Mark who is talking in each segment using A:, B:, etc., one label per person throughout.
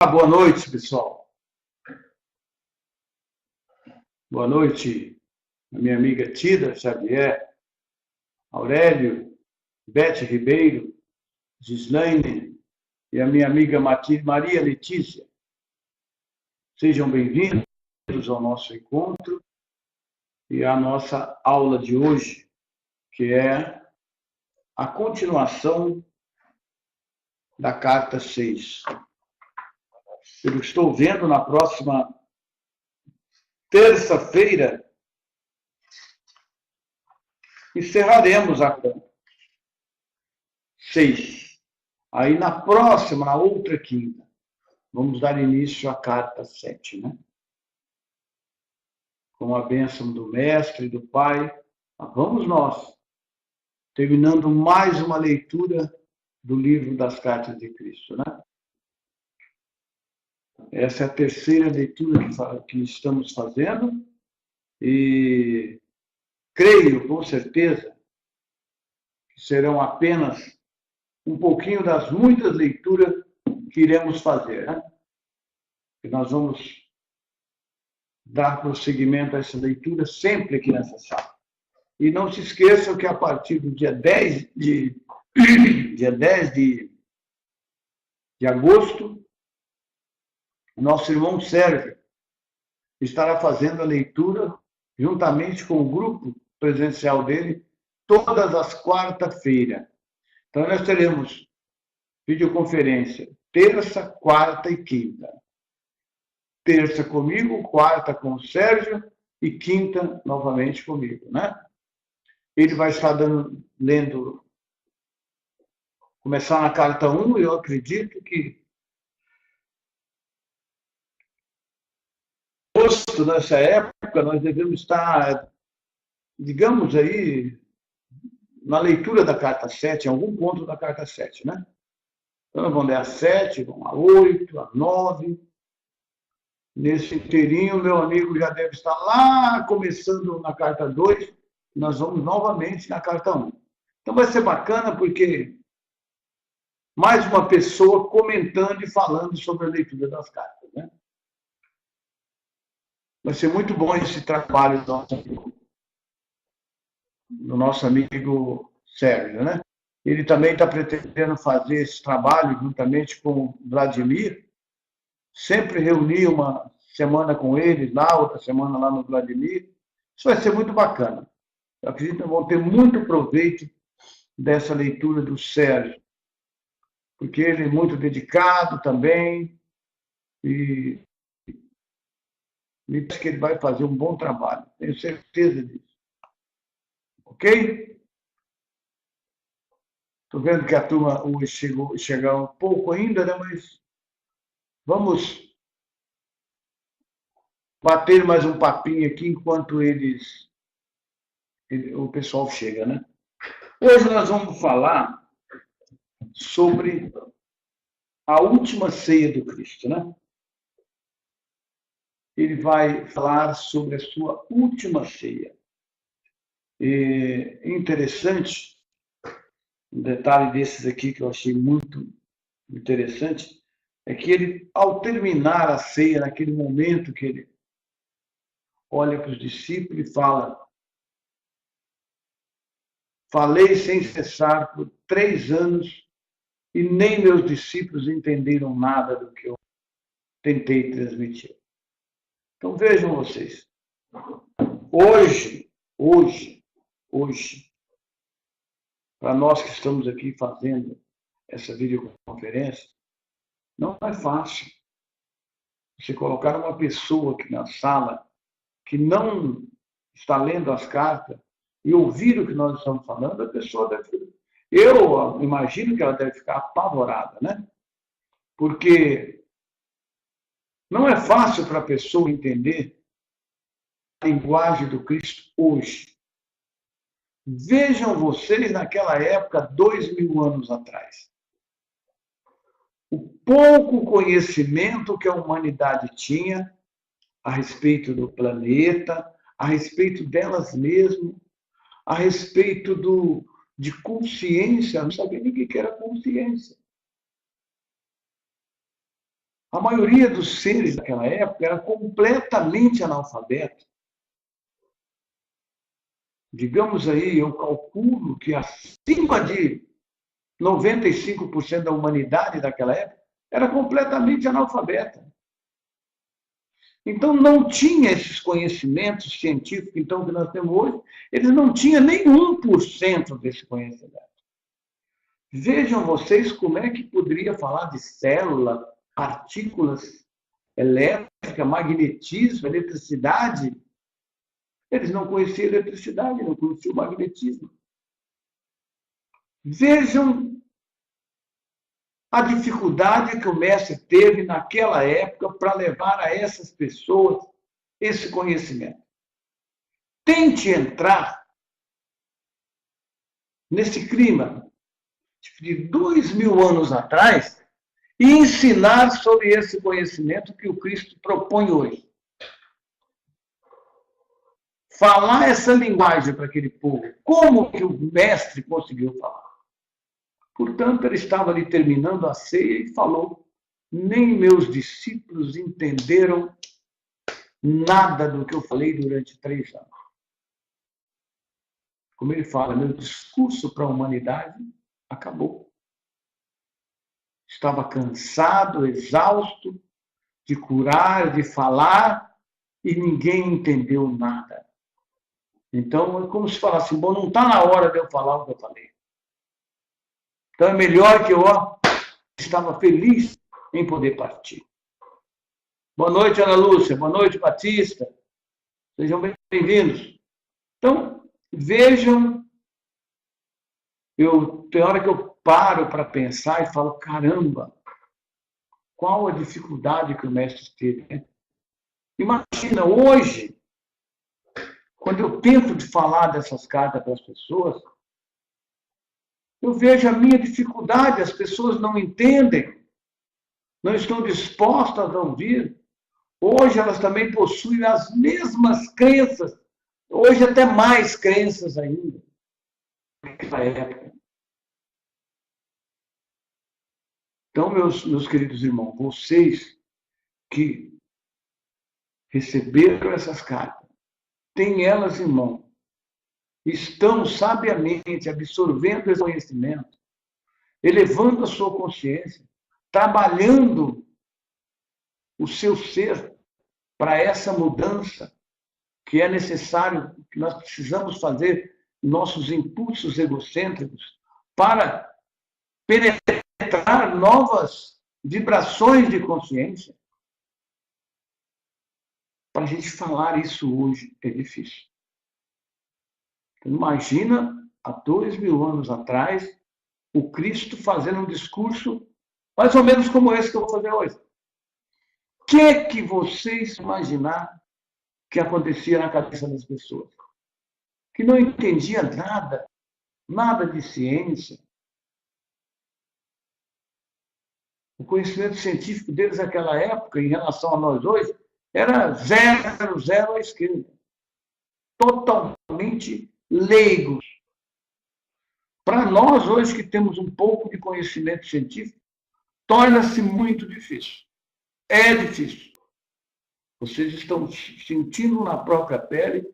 A: Boa noite, pessoal. Boa noite, minha amiga Tida Xavier, Aurélio, Bete Ribeiro, Gislaine e a minha amiga Maria Letícia. Sejam bem-vindos ao nosso encontro e à nossa aula de hoje, que é a continuação da carta 6. Eu estou vendo na próxima terça-feira, encerraremos a carta 6. Aí na próxima, na outra quinta, vamos dar início à carta 7, né? Com a bênção do Mestre e do Pai, vamos nós, terminando mais uma leitura do livro das Cartas de Cristo, né? Essa é a terceira leitura que estamos fazendo e creio, com certeza, que serão apenas um pouquinho das muitas leituras que iremos fazer, né? Que nós vamos dar prosseguimento a essa leitura sempre aqui nessa sala. E não se esqueçam que a partir do dia 10 de agosto, o nosso irmão Sérgio estará fazendo a leitura juntamente com o grupo presencial dele todas as quarta-feiras. Então nós teremos videoconferência terça, quarta e quinta. Terça comigo, quarta com o Sérgio e quinta novamente comigo, né? Ele vai estar lendo, começar na carta 1, e eu acredito que nessa época nós devemos estar, digamos aí, na leitura da carta 7, em algum ponto da carta 7, né? Então nós vamos ler a 7, vamos a 8, a 9. Nesse inteirinho, meu amigo já deve estar lá, começando na carta 2, nós vamos novamente na carta 1. Então vai ser bacana porque mais uma pessoa comentando e falando sobre a leitura das cartas, né? Vai ser muito bom esse trabalho do nosso amigo Sérgio, né? Ele também está pretendendo fazer esse trabalho juntamente com o Vladimir, sempre reunir uma semana com eles lá, outra semana lá no Vladimir. Isso vai ser muito bacana. Eu acredito que vão ter muito proveito dessa leitura do Sérgio, porque ele é muito dedicado também e acho que ele vai fazer um bom trabalho. Tenho certeza disso. Ok? Estou vendo que a turma hoje chegou um pouco ainda, né? Mas vamos bater mais um papinho aqui enquanto o pessoal chega, né? Hoje nós vamos falar sobre a última ceia do Cristo, né? Ele vai falar sobre a sua última ceia. E interessante, um detalhe desses aqui que eu achei muito interessante, é que ele, ao terminar a ceia, naquele momento que ele olha para os discípulos e fala: falei sem cessar por 3 anos e nem meus discípulos entenderam nada do que eu tentei transmitir. Então vejam vocês, hoje, para nós que estamos aqui fazendo essa videoconferência, não é fácil você colocar uma pessoa aqui na sala que não está lendo as cartas e ouvir o que nós estamos falando, a pessoa deve... Eu imagino que ela deve ficar apavorada, né? Porque não é fácil para a pessoa entender a linguagem do Cristo hoje. Vejam vocês naquela época, 2000 anos atrás. O pouco conhecimento que a humanidade tinha a respeito do planeta, a respeito delas mesmas, a respeito de consciência. Não sabia nem o que era consciência. A maioria dos seres daquela época era completamente analfabeto. Digamos aí, eu calculo que acima de 95% da humanidade daquela época era completamente analfabeta. Então, não tinha esses conhecimentos científicos então, que nós temos hoje, eles não tinham nem 1% desse conhecimento. Vejam vocês como é que poderia falar de célula, partículas elétricas, magnetismo, eletricidade. Eles não conheciam eletricidade, não conheciam o magnetismo. Vejam a dificuldade que o mestre teve naquela época para levar a essas pessoas esse conhecimento. Tente entrar nesse clima de 2000 anos atrás e ensinar sobre esse conhecimento que o Cristo propõe hoje. Falar essa linguagem para aquele povo. Como que o mestre conseguiu falar? Portanto, ele estava ali terminando a ceia e falou: nem meus discípulos entenderam nada do que eu falei durante 3 anos. Como ele fala, meu discurso para a humanidade acabou. Estava cansado, exausto de curar, de falar, e ninguém entendeu nada. Então, é como se falasse, bom, não está na hora de eu falar o que eu falei. Então, é melhor que eu estava feliz em poder partir. Boa noite, Ana Lúcia. Boa noite, Batista. Sejam bem-vindos. Então, vejam, tem hora que eu paro para pensar e falo, caramba, qual a dificuldade que o mestre teve, né? Imagina, hoje, quando eu tento de falar dessas cartas para as pessoas, eu vejo a minha dificuldade, as pessoas não entendem, não estão dispostas a ouvir. Hoje elas também possuem as mesmas crenças, hoje até mais crenças ainda, naquela época. Então, meus queridos irmãos, vocês que receberam essas cartas, têm elas em mão, estão sabiamente absorvendo esse conhecimento, elevando a sua consciência, trabalhando o seu ser para essa mudança que é necessário, que nós precisamos fazer nossos impulsos egocêntricos para penetrar novas vibrações de consciência. Para a gente falar isso hoje é difícil. Então, imagina, há 2000 anos atrás, o Cristo fazendo um discurso mais ou menos como esse que eu vou fazer hoje. O que vocês imaginaram que acontecia na cabeça das pessoas? Que não entendia nada, nada de ciência. O conhecimento científico deles naquela época, em relação a nós hoje, era 0 à esquerda. Totalmente leigos. Para nós, hoje, que temos um pouco de conhecimento científico, torna-se muito difícil. É difícil. Vocês estão sentindo na própria pele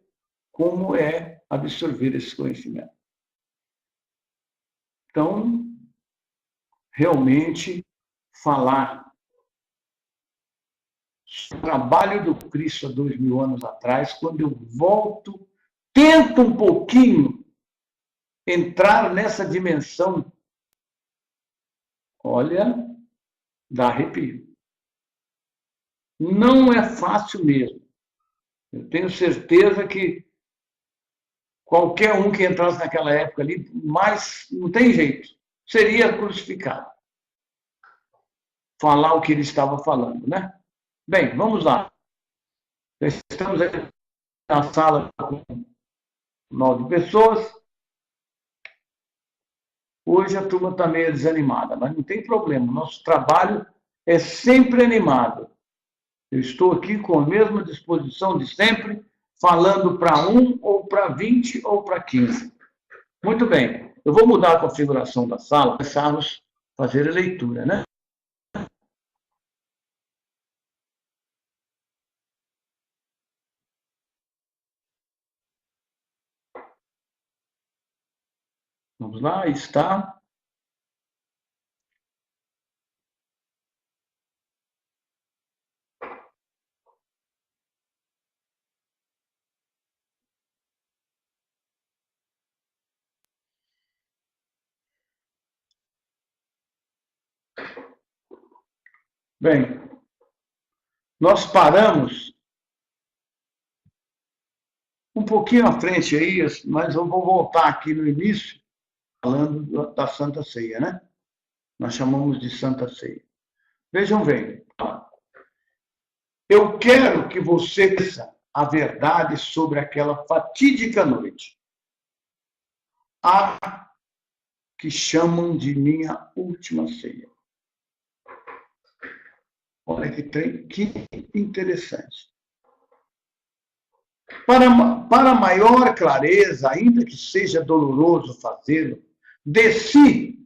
A: como é absorver esse conhecimento. Então, realmente, falar o trabalho do Cristo há 2000 anos atrás, quando eu volto, tento um pouquinho entrar nessa dimensão, olha, dá arrepio. Não é fácil mesmo. Eu tenho certeza que qualquer um que entrasse naquela época ali, mas não tem jeito, seria crucificado. Falar o que ele estava falando, né? Bem, vamos lá. Estamos aqui na sala com 9 pessoas. Hoje a turma está meio desanimada, mas não tem problema. Nosso trabalho é sempre animado. Eu estou aqui com a mesma disposição de sempre, falando para 1, ou para 20, ou para 15. Muito bem. Eu vou mudar a configuração da sala, começarmos a fazer a leitura, né? Vamos lá, está. Bem, nós paramos um pouquinho à frente aí, mas eu vou voltar aqui no início, falando da Santa Ceia, né? Nós chamamos de Santa Ceia. Vejam bem, eu quero que você conheça a verdade sobre aquela fatídica noite, a que chamam de minha última ceia. Olha que interessante. Para maior clareza, ainda que seja doloroso fazê-lo, desci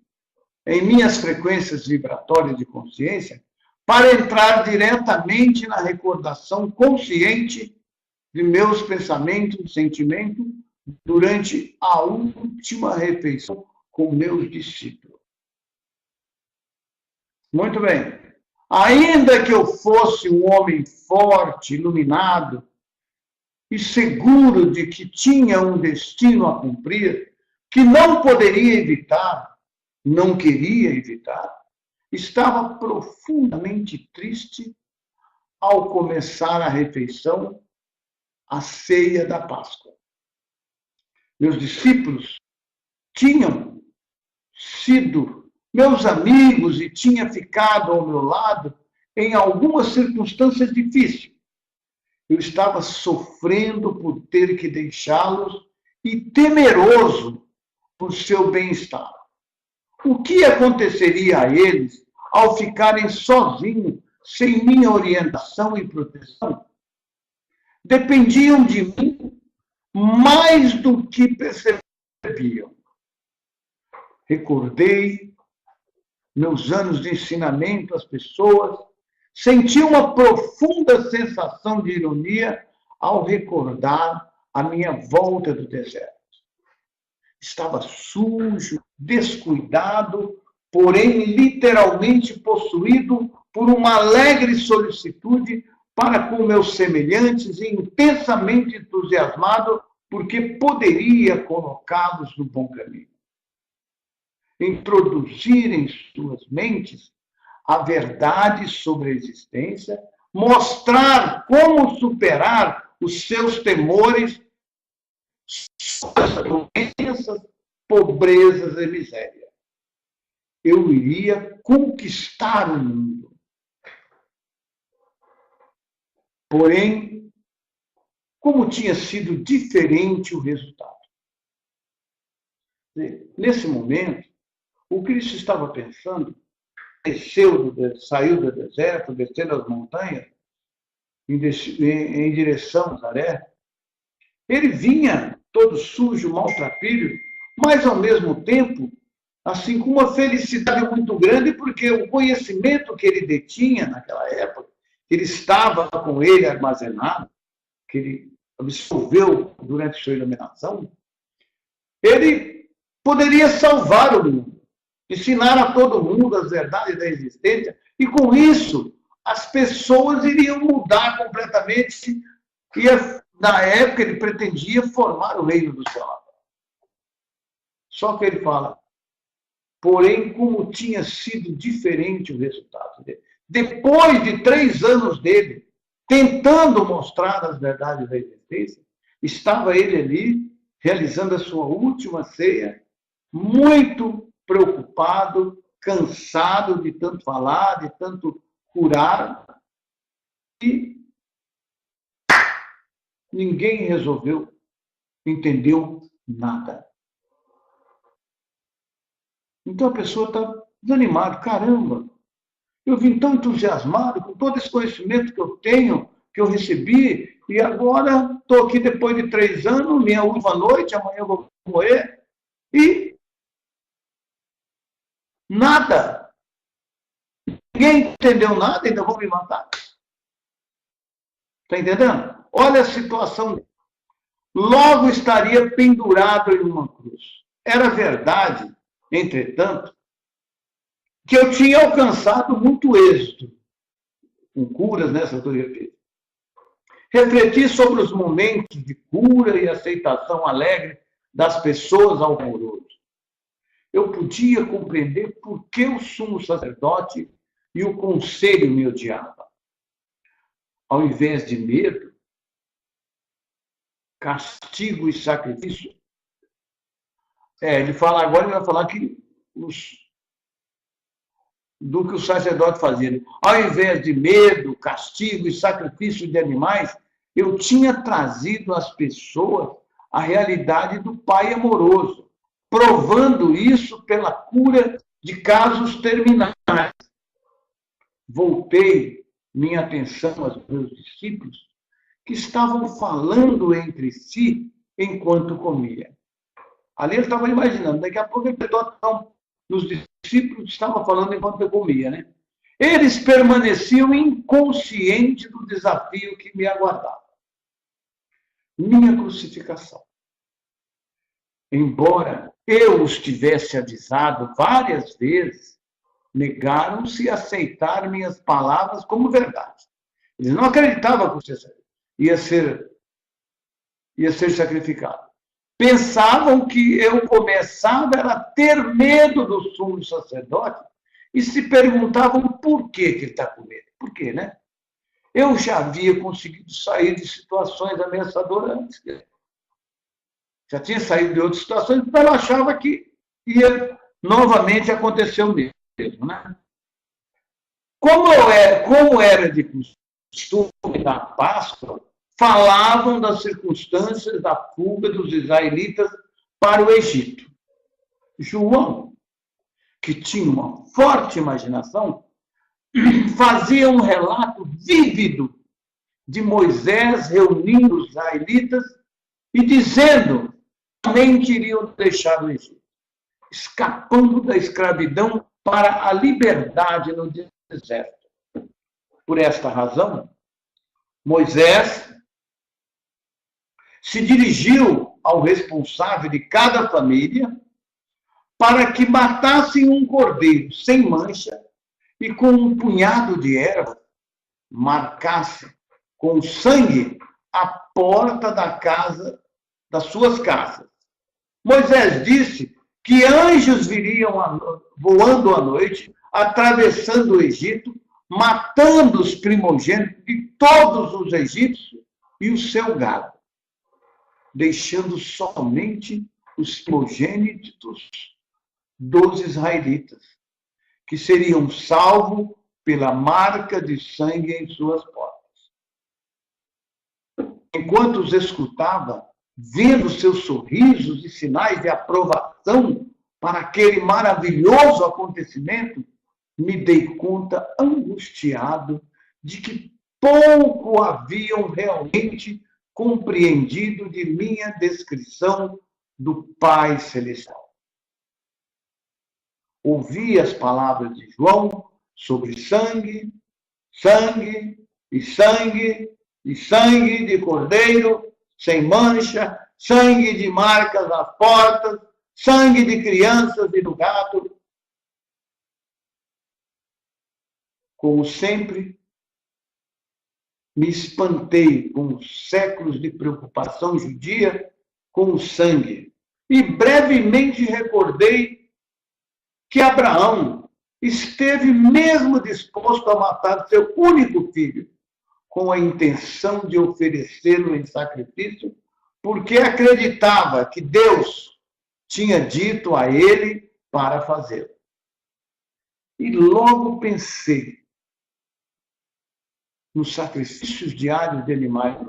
A: em minhas frequências vibratórias de consciência para entrar diretamente na recordação consciente de meus pensamentos e sentimentos durante a última refeição com meus discípulos. Muito bem. Ainda que eu fosse um homem forte, iluminado e seguro de que tinha um destino a cumprir, que não poderia evitar, não queria evitar, estava profundamente triste ao começar a refeição, a ceia da Páscoa. Meus discípulos tinham sido meus amigos e tinha ficado ao meu lado em algumas circunstâncias difíceis. Eu estava sofrendo por ter que deixá-los e temeroso por seu bem-estar. O que aconteceria a eles ao ficarem sozinhos, sem minha orientação e proteção? Dependiam de mim mais do que percebiam. Recordei meus anos de ensinamento às pessoas, senti uma profunda sensação de ironia ao recordar a minha volta do deserto. Estava sujo, descuidado, porém literalmente possuído por uma alegre solicitude para com meus semelhantes e intensamente entusiasmado porque poderia colocá-los no bom caminho. Introduzir em suas mentes a verdade sobre a existência, mostrar como superar os seus temores, suas doenças, pobrezas e miséria. Eu iria conquistar o mundo. Porém, como tinha sido diferente o resultado? Nesse momento, o Cristo estava pensando, saiu do deserto, descendo as montanhas, em direção a Nazaré. Ele vinha todo sujo, maltrapilho, mas ao mesmo tempo, assim, com uma felicidade muito grande, porque o conhecimento que ele detinha naquela época, que ele estava com ele armazenado, que ele absorveu durante sua iluminação, ele poderia salvar o mundo, ensinar a todo mundo as verdades da existência, e com isso as pessoas iriam mudar completamente, e na época ele pretendia formar o reino do céu. Só que ele fala, porém, como tinha sido diferente o resultado dele. Depois de 3 anos dele, tentando mostrar as verdades da existência, estava ele ali, realizando a sua última ceia, muito preocupado, cansado de tanto falar, de tanto curar, e ninguém entendeu nada. Então a pessoa está desanimada. Caramba, eu vim tão entusiasmado com todo esse conhecimento que eu tenho, que eu recebi, e agora estou aqui depois de 3 anos, minha última noite, amanhã eu vou morrer, e nada. Ninguém entendeu nada, ainda vou me matar. Está entendendo? Olha a situação. Logo estaria pendurado em uma cruz. Era verdade, entretanto, que eu tinha alcançado muito êxito com curas nessa terapia. Refleti sobre os momentos de cura e aceitação alegre das pessoas ao amoroso. Eu podia compreender por que o sumo sacerdote e o conselho me odiavam. Ao invés de medo, castigo e sacrifício. Ele fala agora, ele vai falar que do que o sacerdote fazia. Ao invés de medo, castigo e sacrifício de animais, eu tinha trazido às pessoas a realidade do Pai amoroso, provando isso pela cura de casos terminais. Voltei minha atenção aos meus discípulos, que estavam falando entre si enquanto comia. Ali ele estava imaginando, daqui a pouco ele prestou atenção nos discípulos que estavam falando enquanto eu comia, né? Eles permaneciam inconscientes do desafio que me aguardava. Minha crucificação. Embora eu os tivesse avisado várias vezes, negaram-se a aceitar minhas palavras como verdade. Eles não acreditavam que ia ser sacrificado. Pensavam que eu começava a ter medo do sumo sacerdote e se perguntavam por que ele está com medo. Por quê, né? Eu já havia conseguido sair de situações ameaçadoras antes. Já tinha saído de outras situações, então eu achava que ia novamente acontecer o mesmo, né? Como era de costume da Páscoa, falavam das circunstâncias da fuga dos israelitas para o Egito. João, que tinha uma forte imaginação, fazia um relato vívido de Moisés reunindo os israelitas e dizendo que somente iriam deixar o Egito, escapando da escravidão para a liberdade no deserto. Por esta razão, Moisés se dirigiu ao responsável de cada família para que matassem um cordeiro sem mancha e com um punhado de erva marcasse com sangue a porta das suas casas. Moisés disse que anjos viriam voando à noite, atravessando o Egito, matando os primogênitos de todos os egípcios e o seu gado, deixando somente os primogênitos dos israelitas, que seriam salvos pela marca de sangue em suas portas. Enquanto os escutava, vendo seus sorrisos e sinais de aprovação para aquele maravilhoso acontecimento, me dei conta angustiado de que pouco haviam realmente compreendido de minha descrição do Pai Celestial. Ouvi as palavras de João sobre sangue, sangue e sangue e sangue de cordeiro sem mancha, sangue de marcas nas portas, sangue de crianças e do gado. Como sempre, me espantei com os séculos de preocupação judia com o sangue e brevemente recordei que Abraão esteve mesmo disposto a matar seu único filho com a intenção de oferecê-lo em sacrifício, porque acreditava que Deus tinha dito a ele para fazê-lo. E logo pensei nos sacrifícios diários de animais.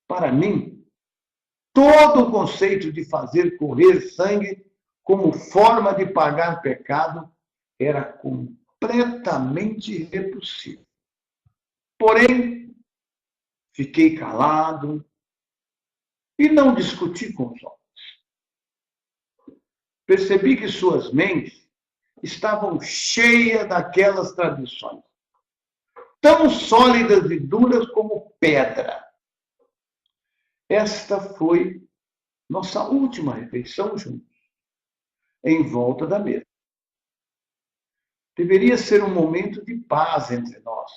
A: Para mim, todo o conceito de fazer correr sangue como forma de pagar pecado era completamente repulsivo. Porém, fiquei calado e não discuti com os homens. Percebi que suas mentes estavam cheias daquelas tradições, tão sólidas e duras como pedra. Esta foi nossa última refeição juntos, em volta da mesa. Deveria ser um momento de paz entre nós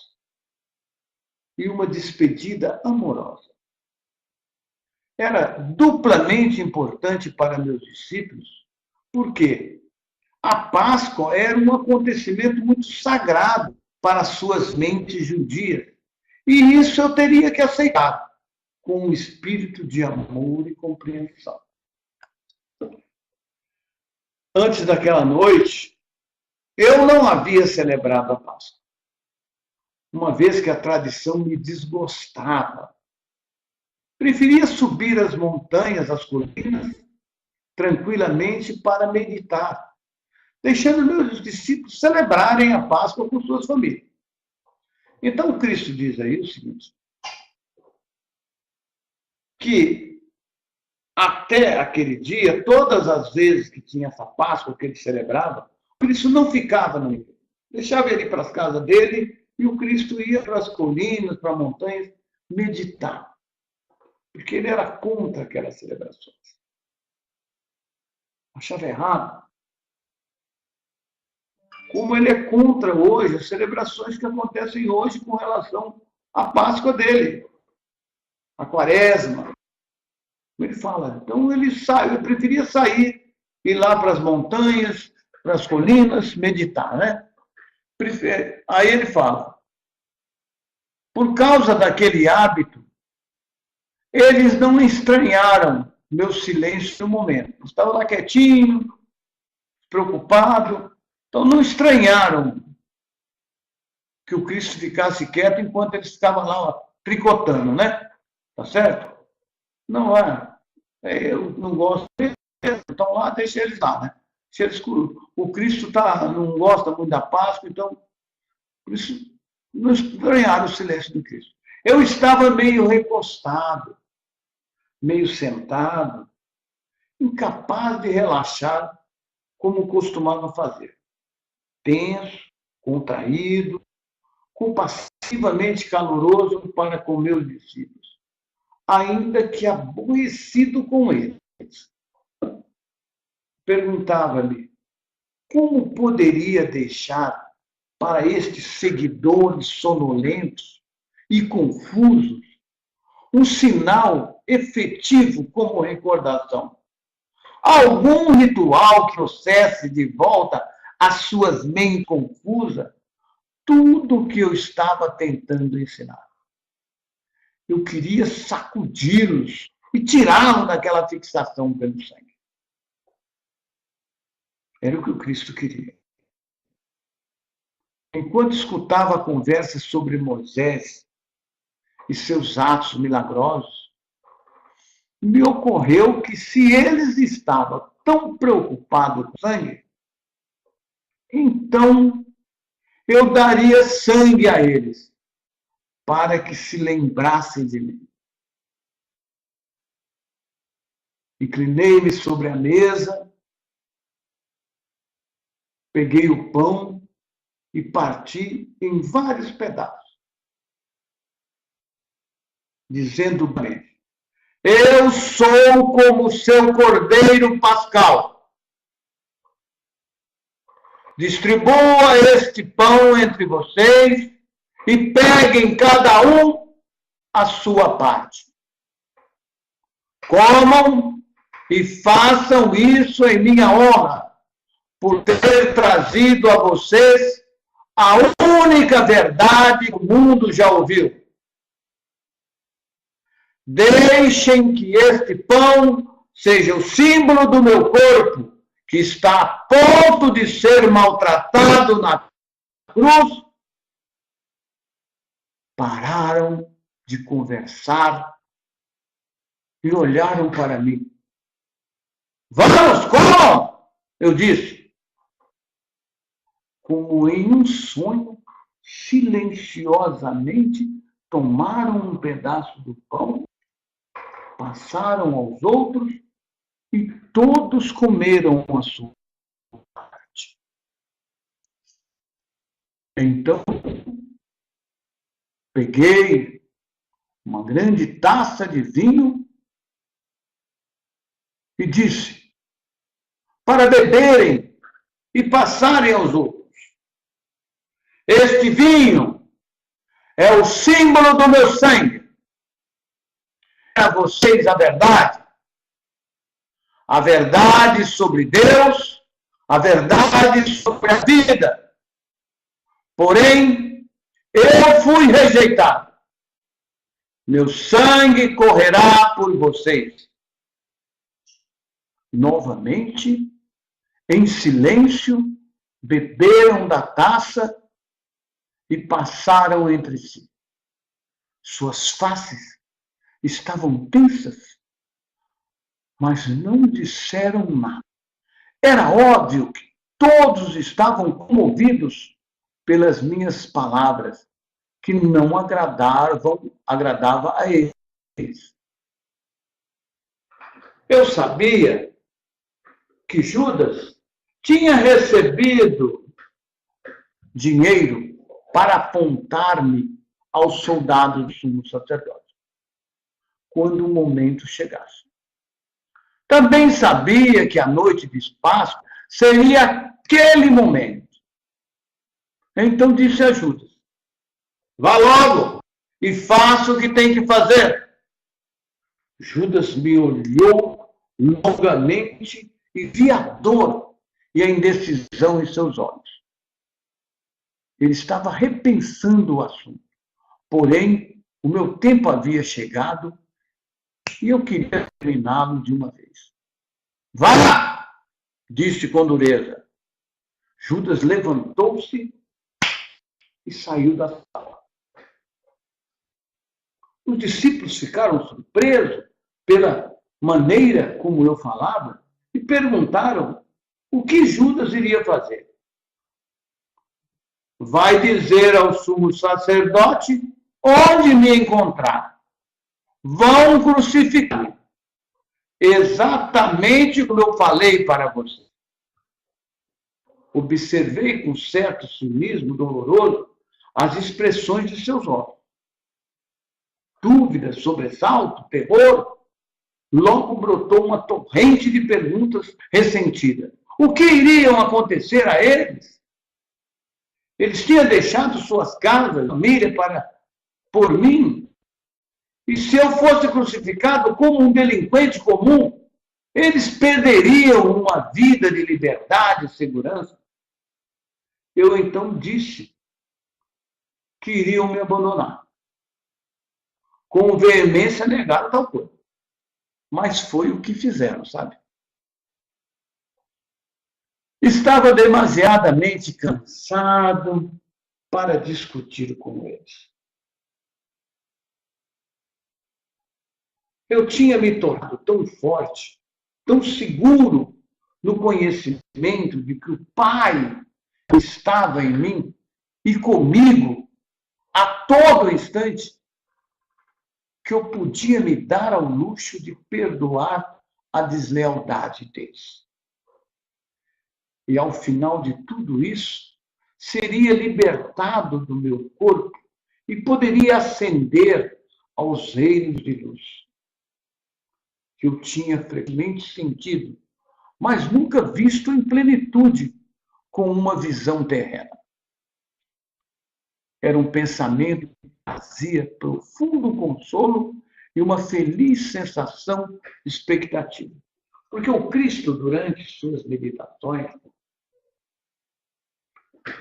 A: e uma despedida amorosa. Era duplamente importante para meus discípulos, porque a Páscoa era um acontecimento muito sagrado para suas mentes judias. E isso eu teria que aceitar, com um espírito de amor e compreensão. Antes daquela noite, eu não havia celebrado a Páscoa, uma vez que a tradição me desgostava. Preferia subir as montanhas, as colinas, tranquilamente para meditar, deixando meus discípulos celebrarem a Páscoa com suas famílias. Então, Cristo diz aí o seguinte, que até aquele dia, todas as vezes que tinha essa Páscoa que ele celebrava, Cristo não ficava no meio. Deixava ele ir para as casas dele e o Cristo ia para as colinas, para as montanhas, meditar. Porque ele era contra aquelas celebrações. Achava errado. Como ele é contra hoje as celebrações que acontecem hoje com relação à Páscoa dele, a Quaresma. Ele fala, então ele preferia sair, ir lá para as montanhas, para as colinas, meditar, né? Aí ele fala, por causa daquele hábito, eles não estranharam meu silêncio no momento. Estava lá quietinho, preocupado, então não estranharam que o Cristo ficasse quieto enquanto eles estavam lá tricotando, né? Tá certo? Não é. Eu não gosto deles, então lá, deixa eles lá, né? Se eles, o Cristo não gosta muito da Páscoa, então, por isso, não estranharam o silêncio do Cristo. Eu estava meio recostado, meio sentado, incapaz de relaxar como costumava fazer. Tenso, contraído, compassivamente caloroso para com meus discípulos, ainda que aborrecido com eles. Perguntava-me como poderia deixar para estes seguidores sonolentos e confusos um sinal efetivo como recordação. Algum ritual que trouxesse de volta às suas mentes confusas tudo o que eu estava tentando ensinar. Eu queria sacudi-los e tirá-los daquela fixação pelo sangue. Era o que o Cristo queria. Enquanto escutava a conversa sobre Moisés e seus atos milagrosos, me ocorreu que se eles estavam tão preocupados com sangue, então eu daria sangue a eles, para que se lembrassem de mim. Inclinei-me sobre a mesa, peguei o pão e parti em vários pedaços, dizendo bem, eu sou como o seu cordeiro pascal. Distribua este pão entre vocês e peguem cada um a sua parte. Comam e façam isso em minha honra, por ter trazido a vocês a única verdade que o mundo já ouviu. Deixem que este pão seja o símbolo do meu corpo, que está a ponto de ser maltratado na cruz. Pararam de conversar e olharam para mim. Vamos, comam! Eu disse. Como em um sonho, silenciosamente tomaram um pedaço do pão, passaram aos outros e todos comeram a sua parte. Então, peguei uma grande taça de vinho e disse, para beberem e passarem aos outros. Este vinho é o símbolo do meu sangue. A vocês a verdade sobre Deus, a verdade sobre a vida. Porém, eu fui rejeitado. Meu sangue correrá por vocês. Novamente, em silêncio, beberam da taça e passaram entre si. Suas faces estavam tensas, mas não disseram nada. Era óbvio que todos estavam comovidos pelas minhas palavras, que não agradava a eles. Eu sabia que Judas tinha recebido dinheiro para apontar-me aos soldados do sumo sacerdote, quando o momento chegasse. Também sabia que a noite de Páscoa seria aquele momento. Então disse a Judas, vá logo e faça o que tem que fazer. Judas me olhou longamente e vi a dor e a indecisão em seus olhos. Ele estava repensando o assunto. Porém, o meu tempo havia chegado e eu queria terminá-lo de uma vez. Vá! Disse com dureza. Judas levantou-se e saiu da sala. Os discípulos ficaram surpresos pela maneira como eu falava e perguntaram o que Judas iria fazer. Vai dizer ao sumo sacerdote onde me encontrar. Vão crucificar. Exatamente como eu falei para você. Observei com certo cinismo doloroso as expressões de seus olhos. Dúvida, sobressalto, terror. Logo brotou uma torrente de perguntas ressentidas. O que iriam acontecer a eles? Eles tinham deixado suas casas, família, por mim. E se eu fosse crucificado como um delinquente comum, eles perderiam uma vida de liberdade e segurança. Eu então disse que iriam me abandonar. Com veemência negaram tal coisa. Mas foi o que fizeram, sabe? Estava demasiadamente cansado para discutir com eles. Eu tinha me tornado tão forte, tão seguro no conhecimento de que o Pai estava em mim e comigo a todo instante, que eu podia me dar ao luxo de perdoar a deslealdade deles. E ao final de tudo isso, seria libertado do meu corpo e poderia ascender aos reinos de luz, que eu tinha frequentemente sentido, mas nunca visto em plenitude com uma visão terrena. Era um pensamento que trazia profundo consolo e uma feliz sensação de expectativa. Porque o Cristo, durante suas meditações,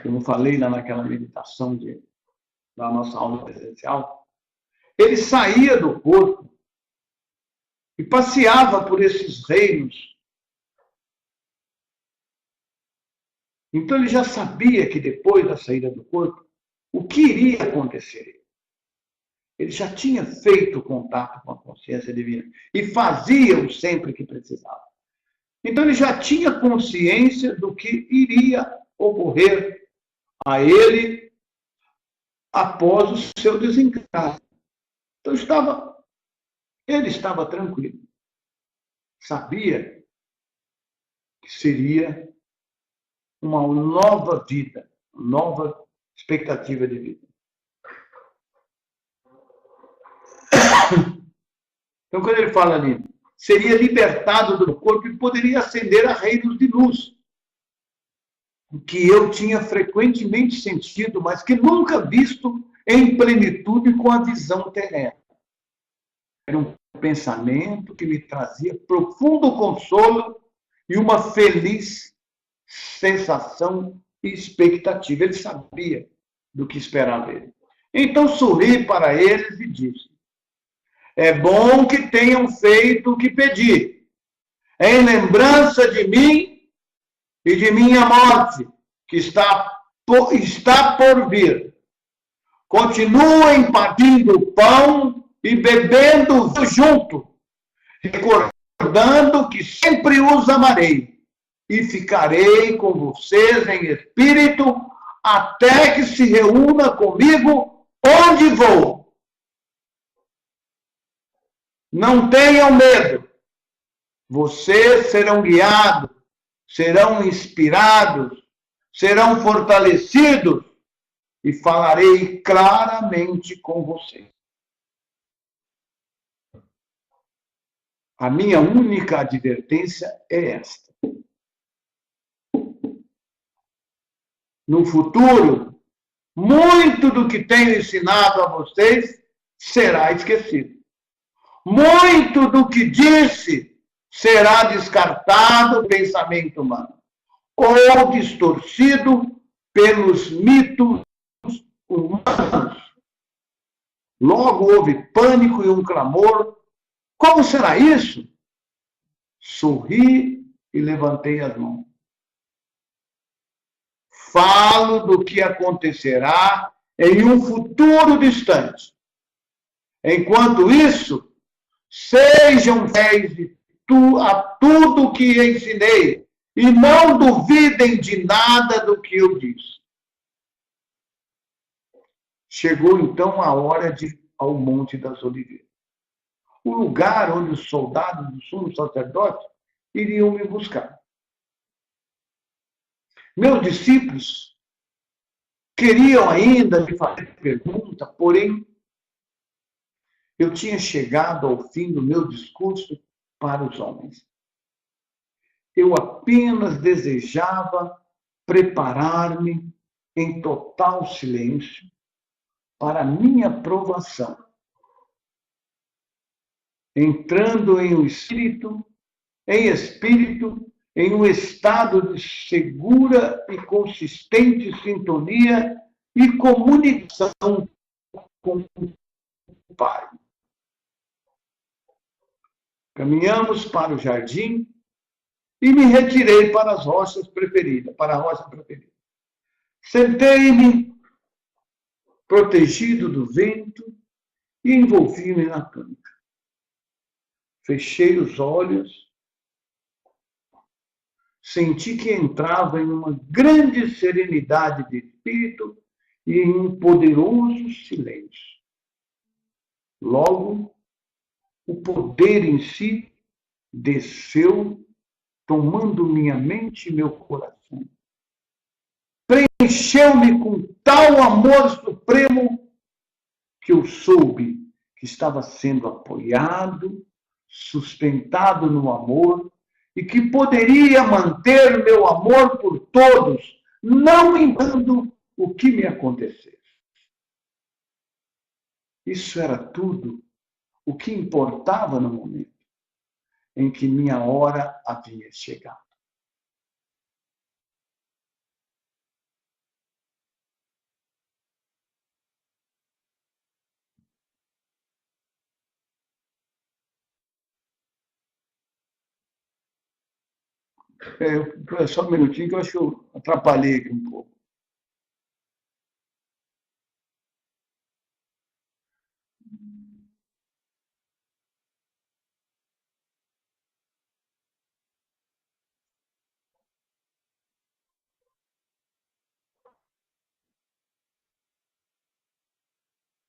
A: como falei lá naquela meditação da nossa aula presencial, ele saía do corpo e passeava por esses reinos. Então ele já sabia que depois da saída do corpo, o que iria acontecer? Ele já tinha feito contato com a consciência divina e fazia-o sempre que precisava. Então ele já tinha consciência do que iria ocorrer a ele após o seu desencarne. Então ele estava tranquilo. Sabia que seria uma nova vida, uma nova expectativa de vida. Então, quando ele fala ali, seria libertado do corpo e poderia ascender a reinos de luz, o que eu tinha frequentemente sentido, mas que nunca visto em plenitude com a visão terrena. Era um pensamento que me trazia profundo consolo e uma feliz sensação e expectativa. Ele sabia do que esperava dele. Então sorri para eles e disse: é bom que tenham feito o que pedi, em lembrança de mim e de minha morte, que está por vir. Continuem partindo pão e bebendo junto, recordando que sempre os amarei e ficarei com vocês em espírito até que se reúna comigo onde vou. Não tenham medo. Vocês serão guiados, serão inspirados, serão fortalecidos e falarei claramente com vocês. A minha única advertência é esta. No futuro, muito do que tenho ensinado a vocês será esquecido. Muito do que disse será descartado do pensamento humano, ou distorcido pelos mitos humanos. Logo houve pânico e um clamor. Como será isso? Sorri e levantei as mãos. Falo do que acontecerá em um futuro distante. Enquanto isso, sejam fiéis a tudo que ensinei e não duvidem de nada do que eu disse. Chegou então a hora de ir ao Monte das Oliveiras, o lugar onde os soldados do sumo sacerdote iriam me buscar. Meus discípulos queriam ainda me fazer pergunta, porém, eu tinha chegado ao fim do meu discurso para os homens. Eu apenas desejava preparar-me em total silêncio para minha provação, entrando em espírito, em um estado de segura e consistente sintonia e comunicação com o Pai. Caminhamos para o jardim e me retirei para a rocha preferida. Sentei-me, protegido do vento, e envolvi-me na túnica. Fechei os olhos, senti que entrava em uma grande serenidade de espírito e em um poderoso silêncio. Logo, o poder em si desceu, tomando minha mente e meu coração. Preencheu-me com tal amor supremo que eu soube que estava sendo apoiado, sustentado no amor e que poderia manter meu amor por todos, não importando o que me acontecesse. Isso era tudo o que importava no momento em que minha hora havia chegado. Só um minutinho que eu acho que eu atrapalhei aqui um pouco.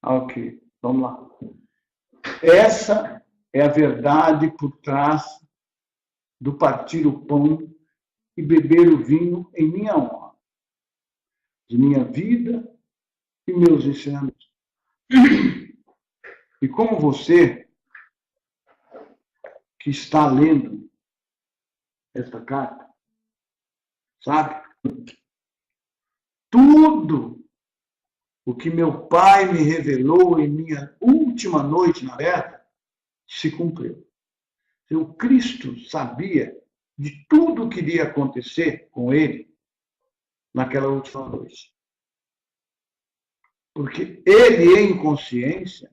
A: Ok, vamos lá. Essa é a verdade por trás do partir o pão e beber o vinho em minha honra, de minha vida e meus ensinamentos. E como você, que está lendo esta carta, sabe? Tudo o que meu Pai me revelou em minha última noite na terra se cumpriu. O Cristo sabia de tudo o que iria acontecer com ele naquela última noite. Porque ele, em consciência,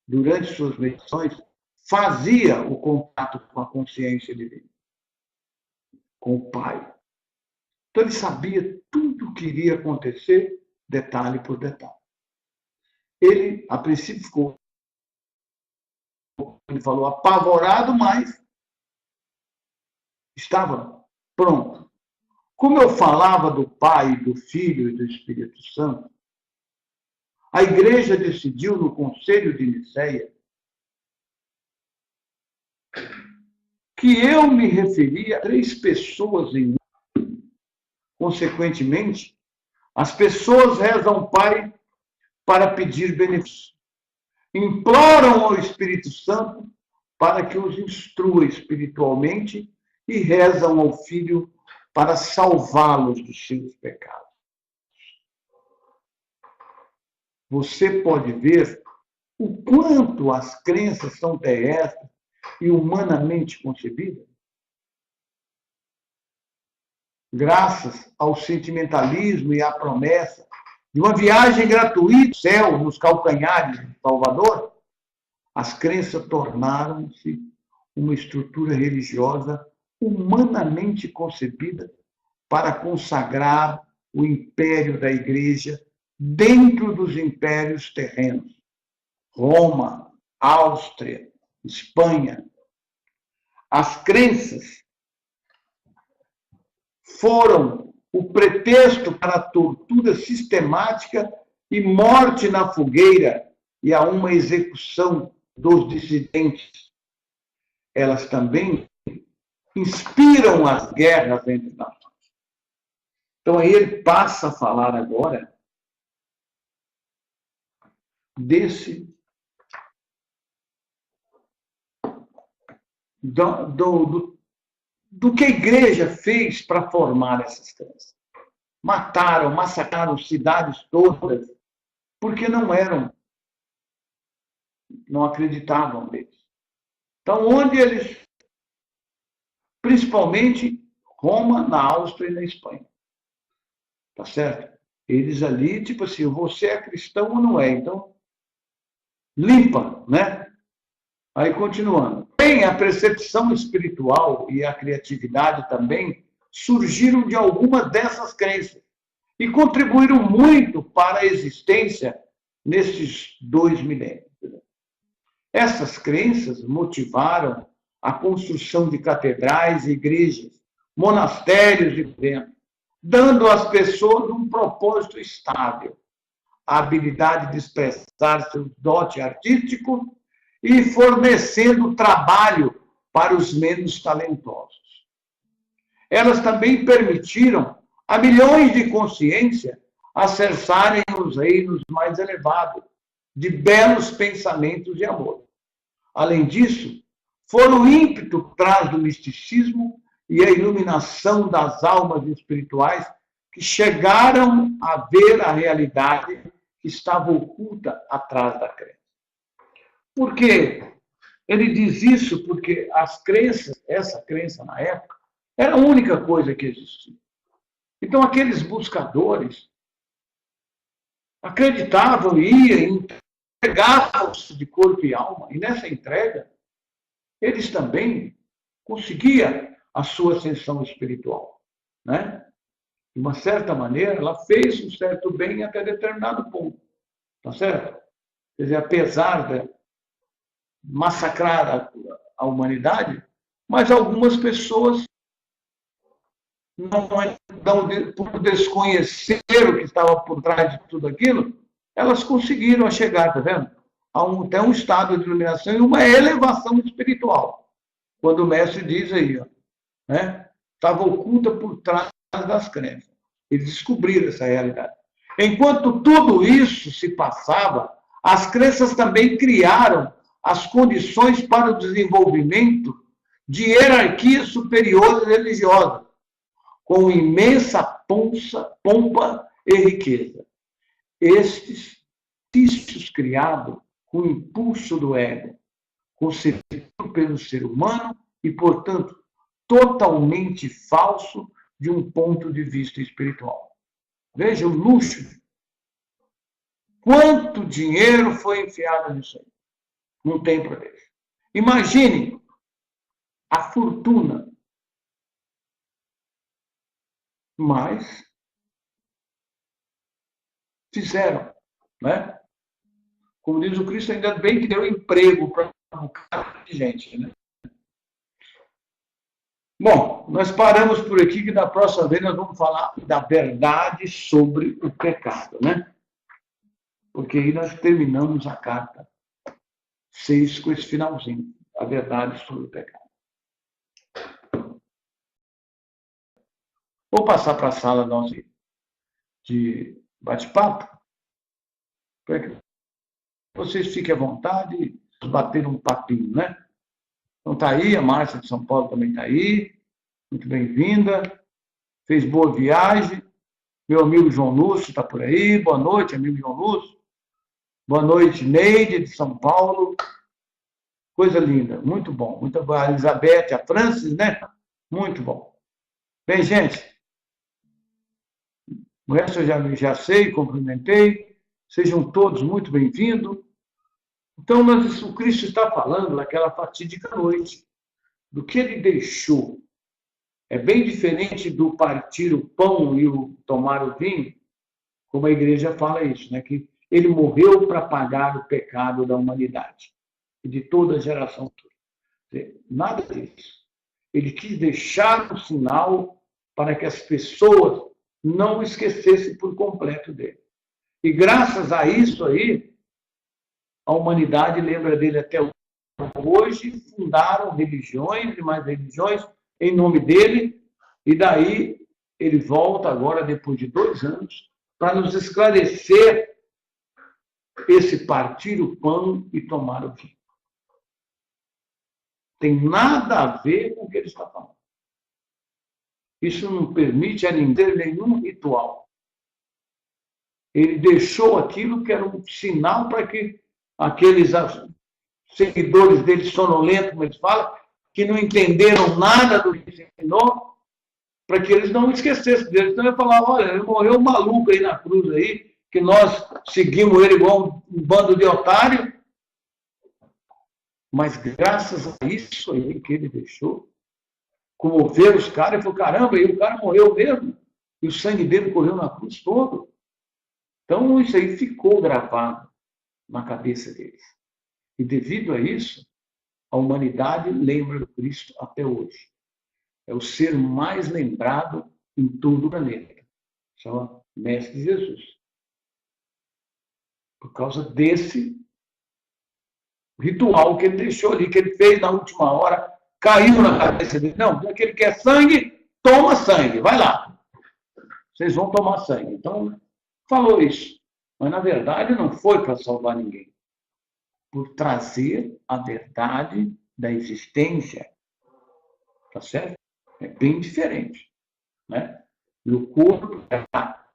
A: durante suas meditações, fazia o contato com a consciência divina, com o Pai. Então ele sabia tudo o que iria acontecer, detalhe por detalhe. Ele, a princípio, ficou, ele falou, apavorado, mas estava pronto. Como eu falava do Pai, do Filho e do Espírito Santo, a Igreja decidiu no Conselho de Nicéia que eu me referia a 3 pessoas em um. Consequentemente, as pessoas rezam ao Pai para pedir benefício. Imploram ao Espírito Santo para que os instrua espiritualmente e rezam ao Filho para salvá-los dos seus pecados. Você pode ver o quanto as crenças são terrestres e humanamente concebidas? Graças ao sentimentalismo e à promessa de uma viagem gratuita ao céu nos calcanhares de Salvador, as crenças tornaram-se uma estrutura religiosa humanamente concebida para consagrar o império da Igreja dentro dos impérios terrenos. Roma, Áustria, Espanha. As crenças foram o pretexto para a tortura sistemática e morte na fogueira e a uma execução dos dissidentes. Elas também inspiram as guerras entre nações. Então, aí ele passa a falar agora do que a Igreja fez para formar essas crenças. Mataram, massacraram cidades todas, porque não acreditavam neles. Então, onde eles, principalmente Roma, na Áustria e na Espanha, tá certo? Eles ali, tipo assim, você é cristão ou não é? Então, limpa, né? Aí, continuando. Bem, a percepção espiritual e a criatividade também surgiram de algumas dessas crenças e contribuíram muito para a existência nesses 2 milênios. Essas crenças motivaram a construção de catedrais e igrejas, monastérios e templos, dando às pessoas um propósito estável, a habilidade de expressar seu dote artístico e fornecendo trabalho para os menos talentosos. Elas também permitiram a milhões de consciência acessarem os reinos mais elevados, de belos pensamentos e amor. Além disso, foram o ímpeto por trás do misticismo e a iluminação das almas espirituais que chegaram a ver a realidade que estava oculta atrás da crença. Por quê? Ele diz isso porque as crenças, essa crença na época, era a única coisa que existia. Então, aqueles buscadores acreditavam, iam, entregavam-se de corpo e alma, e nessa entrega, eles também conseguiam a sua ascensão espiritual, né? De uma certa maneira, ela fez um certo bem até determinado ponto, tá certo? Quer dizer, apesar de massacrar a humanidade, mas algumas pessoas, por desconhecer o que estava por trás de tudo aquilo, elas conseguiram chegar, tá vendo? Até um estado de iluminação e uma elevação espiritual. Quando o mestre diz aí, ó, né? Estava oculta por trás das crenças. Eles descobriram essa realidade. Enquanto tudo isso se passava, as crenças também criaram as condições para o desenvolvimento de hierarquias superiores religiosas, com imensa pompa e riqueza. Estes vícios criados com o impulso do ego, concebido pelo ser humano e, portanto, totalmente falso de um ponto de vista espiritual. Veja o luxo. Quanto dinheiro foi enfiado nisso aí? Num templo desse. Imagine a fortuna. Mas fizeram, né? Como diz o Cristo, ainda bem que deu emprego para um bocado de gente, né? Bom, nós paramos por aqui, que da próxima vez nós vamos falar da verdade sobre o pecado, né? Porque aí nós terminamos a carta 6 com esse finalzinho, a verdade sobre o pecado. Vou passar para a sala nossa de bate-papo, para que vocês fiquem à vontade de bater um papinho, né? Então tá aí, a Márcia de São Paulo também está aí, muito bem-vinda, fez boa viagem, meu amigo João Lúcio está por aí, boa noite, amigo João Lúcio, boa noite, Neide de São Paulo, coisa linda, muito bom, muito bom, a Elizabeth, a Francis, né? Muito bom. Bem, gente, o resto eu já sei, cumprimentei, sejam todos muito bem-vindos. Então, o Cristo está falando naquela fatídica noite, do que ele deixou. É bem diferente do partir o pão e o tomar o vinho, como a igreja fala isso, né? Que ele morreu para pagar o pecado da humanidade e de toda a geração toda. Nada disso. Ele quis deixar um sinal para que as pessoas não esquecessem por completo dele. E graças a isso aí, a humanidade lembra dele até hoje, fundaram religiões e mais religiões em nome dele, e daí ele volta agora, depois de 2 anos, para nos esclarecer esse partir o pão e tomar o vinho. Tem nada a ver com o que ele está falando. Isso não permite a ninguém nenhum ritual. Ele deixou aquilo que era um sinal para que aqueles seguidores dele sonolentos, como eles falam, que não entenderam nada do que ele ensinou, para que eles não esquecessem dele. Então ele falava, olha, ele morreu um maluco aí na cruz aí, que nós seguimos ele igual um bando de otário, mas graças a isso aí que ele deixou, comoveu os caras e falou, caramba, e o cara morreu mesmo, e o sangue dele correu na cruz todo. Então isso aí ficou gravado na cabeça deles. E devido a isso, a humanidade lembra do Cristo até hoje. É o ser mais lembrado em todo o planeta. Chama Mestre Jesus. Por causa desse ritual que ele deixou ali, que ele fez na última hora, caiu na cabeça dele. Não, já que ele quer sangue, toma sangue, vai lá. Vocês vão tomar sangue. Então, falou isso. Mas, na verdade, não foi para salvar ninguém. Por trazer a verdade da existência. Tá certo? É bem diferente. Né? Meu corpo está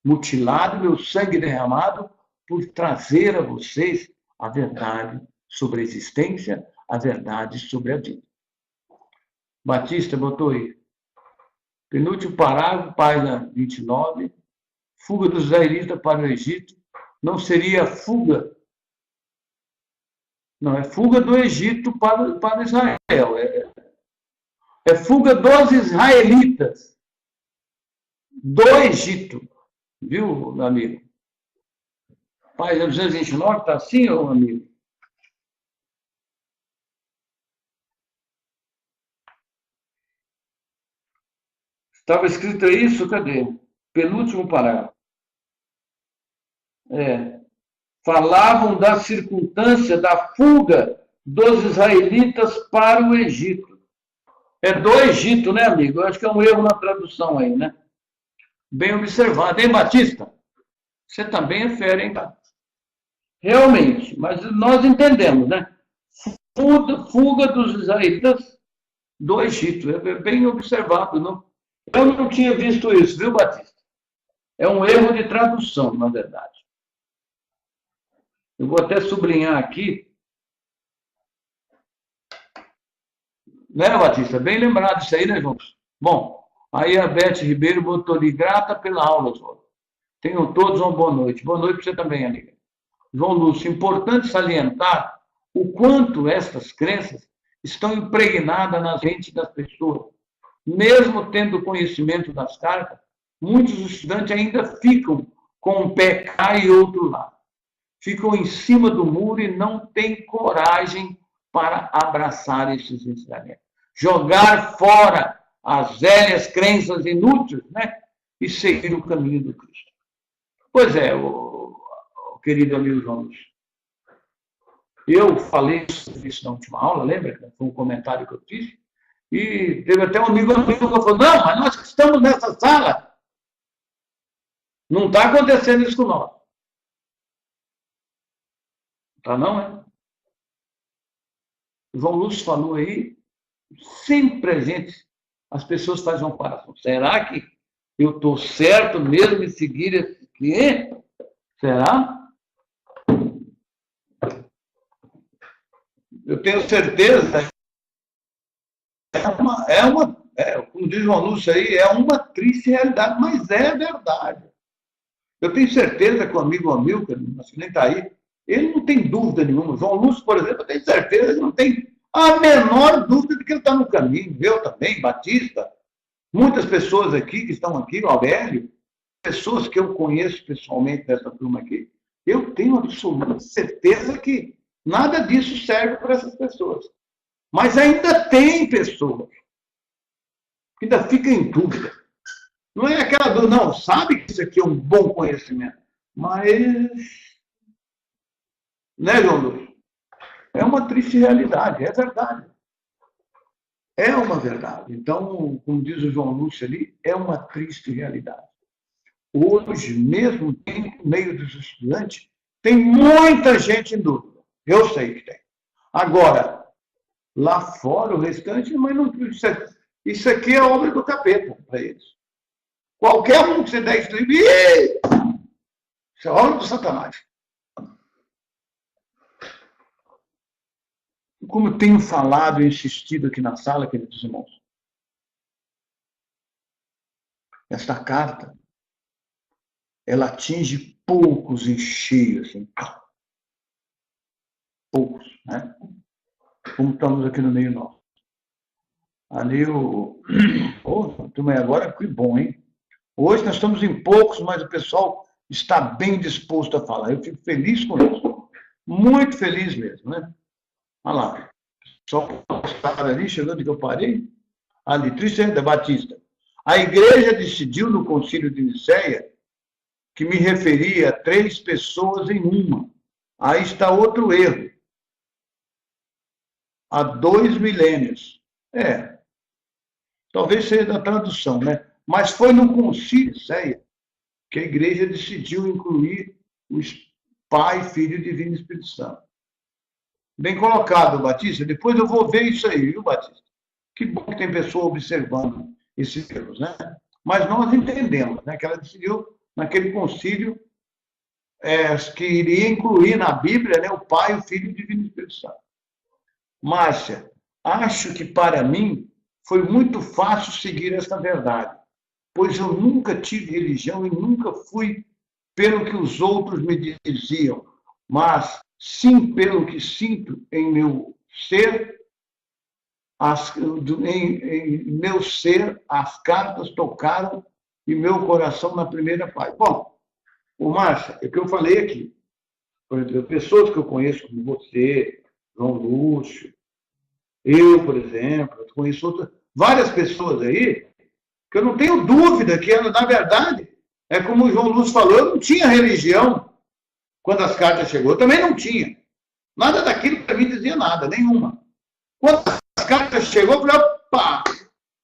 A: mutilado, meu sangue derramado, por trazer a vocês a verdade sobre a existência, a verdade sobre a vida. Batista botou aí. Penúltimo parágrafo, página 29. Fuga dos israelitas para o Egito. Não seria fuga. Não, é fuga do Egito para Israel. É fuga dos israelitas do Egito. Viu, meu amigo? Página 229, está assim, ô amigo? Estava escrito isso, cadê? Penúltimo parágrafo. Falavam da circunstância da fuga dos israelitas para o Egito. É do Egito, né, amigo? Eu acho que é um erro na tradução aí, né? Bem observado, hein, Batista? Você também é fera, hein, cara? Realmente, mas nós entendemos, né? Fuga dos israelitas do Egito. É bem observado. Não? Eu não tinha visto isso, viu, Batista? É um erro de tradução, na verdade. Eu vou até sublinhar aqui. Né, Batista? Bem lembrado isso aí, né, João? Bom, aí a Beth Ribeiro botou ali, grata pela aula, João. Tenham todos uma boa noite. Boa noite para você também, amiga. João Lúcio, importante salientar o quanto estas crenças estão impregnadas na mente das pessoas. Mesmo tendo conhecimento das cartas, muitos estudantes ainda ficam com um pé cá e outro lá. Ficam em cima do muro e não têm coragem para abraçar esses ensinamentos. Jogar fora as velhas crenças inúteis, né? E seguir o caminho do Cristo. Pois é, o querido amigo João Lúcio. Eu falei sobre isso na última aula, lembra? Foi um comentário que eu fiz. E teve até um amigo que falou, não, mas nós que estamos nessa sala, não está acontecendo isso com nós. Tá não, é? O João Lúcio falou aí, sempre presente, as pessoas fazem um coração. Será que eu estou certo mesmo em seguir esse cliente? Será? Eu tenho certeza. Como diz o João Lúcio aí, é uma triste realidade, mas é verdade. Eu tenho certeza que o amigo Amilcar, que nem está aí, ele não tem dúvida nenhuma. O João Lúcio, por exemplo, eu tenho certeza que não tem a menor dúvida de que ele está no caminho. Eu também, Batista, muitas pessoas aqui que estão aqui, o Aurélio, pessoas que eu conheço pessoalmente dessa turma aqui, eu tenho absoluta certeza que nada disso serve para essas pessoas. Mas ainda tem pessoas que ainda ficam em dúvida. Não é aquela dúvida, não, sabe que isso aqui é um bom conhecimento, mas, né, João Lúcio? É uma triste realidade, é verdade. É uma verdade. Então, como diz o João Lúcio ali, é uma triste realidade. Hoje, mesmo no meio dos estudantes, tem muita gente em dúvida. Eu sei que tem. Agora, lá fora, o restante, mas não. Isso aqui é obra do capeta para eles. Qualquer um que você der isso, isso é obra do Satanás. Como eu tenho falado e insistido aqui na sala, queridos irmãos, esta carta, ela atinge poucos em cheio, assim. Poucos, né? Como estamos aqui no meio nosso. Ali o... agora que bom, hein? Hoje nós estamos em poucos, mas o pessoal está bem disposto a falar. Eu fico feliz com isso. Muito feliz mesmo, né? Olha lá. Só estar ali, chegando que eu parei. Ali, Tristan da Batista. A igreja decidiu no concílio de Nicéia que me referia a 3 pessoas em uma. Aí está outro erro. Há 2 milênios. Talvez seja da tradução, né? Mas foi no concílio de Nicéia que a igreja decidiu incluir os Pai, Filho e Divino Espírito Santo. Bem colocado, Batista. Depois eu vou ver isso aí, viu, Batista? Que bom que tem pessoa observando esses erros, né? Mas nós entendemos, né, que ela decidiu, naquele concílio, que iria incluir na Bíblia, né, o Pai, o Filho e o Divino Espírito Santo. Márcia, acho que para mim foi muito fácil seguir esta verdade, pois eu nunca tive religião e nunca fui pelo que os outros me diziam, mas sim pelo que sinto em meu ser, em meu ser, as cartas tocaram e meu coração na primeira paz. Bom, o Márcia, é o que eu falei aqui. Por exemplo, pessoas que eu conheço, como você, João Lúcio, eu, por exemplo, eu conheço várias pessoas aí, que eu não tenho dúvida que, na verdade, é como o João Lúcio falou, eu não tinha religião quando as cartas chegou, eu também não tinha. Nada daquilo para mim dizia nada, nenhuma. Quando as cartas chegou, eu falei, opa,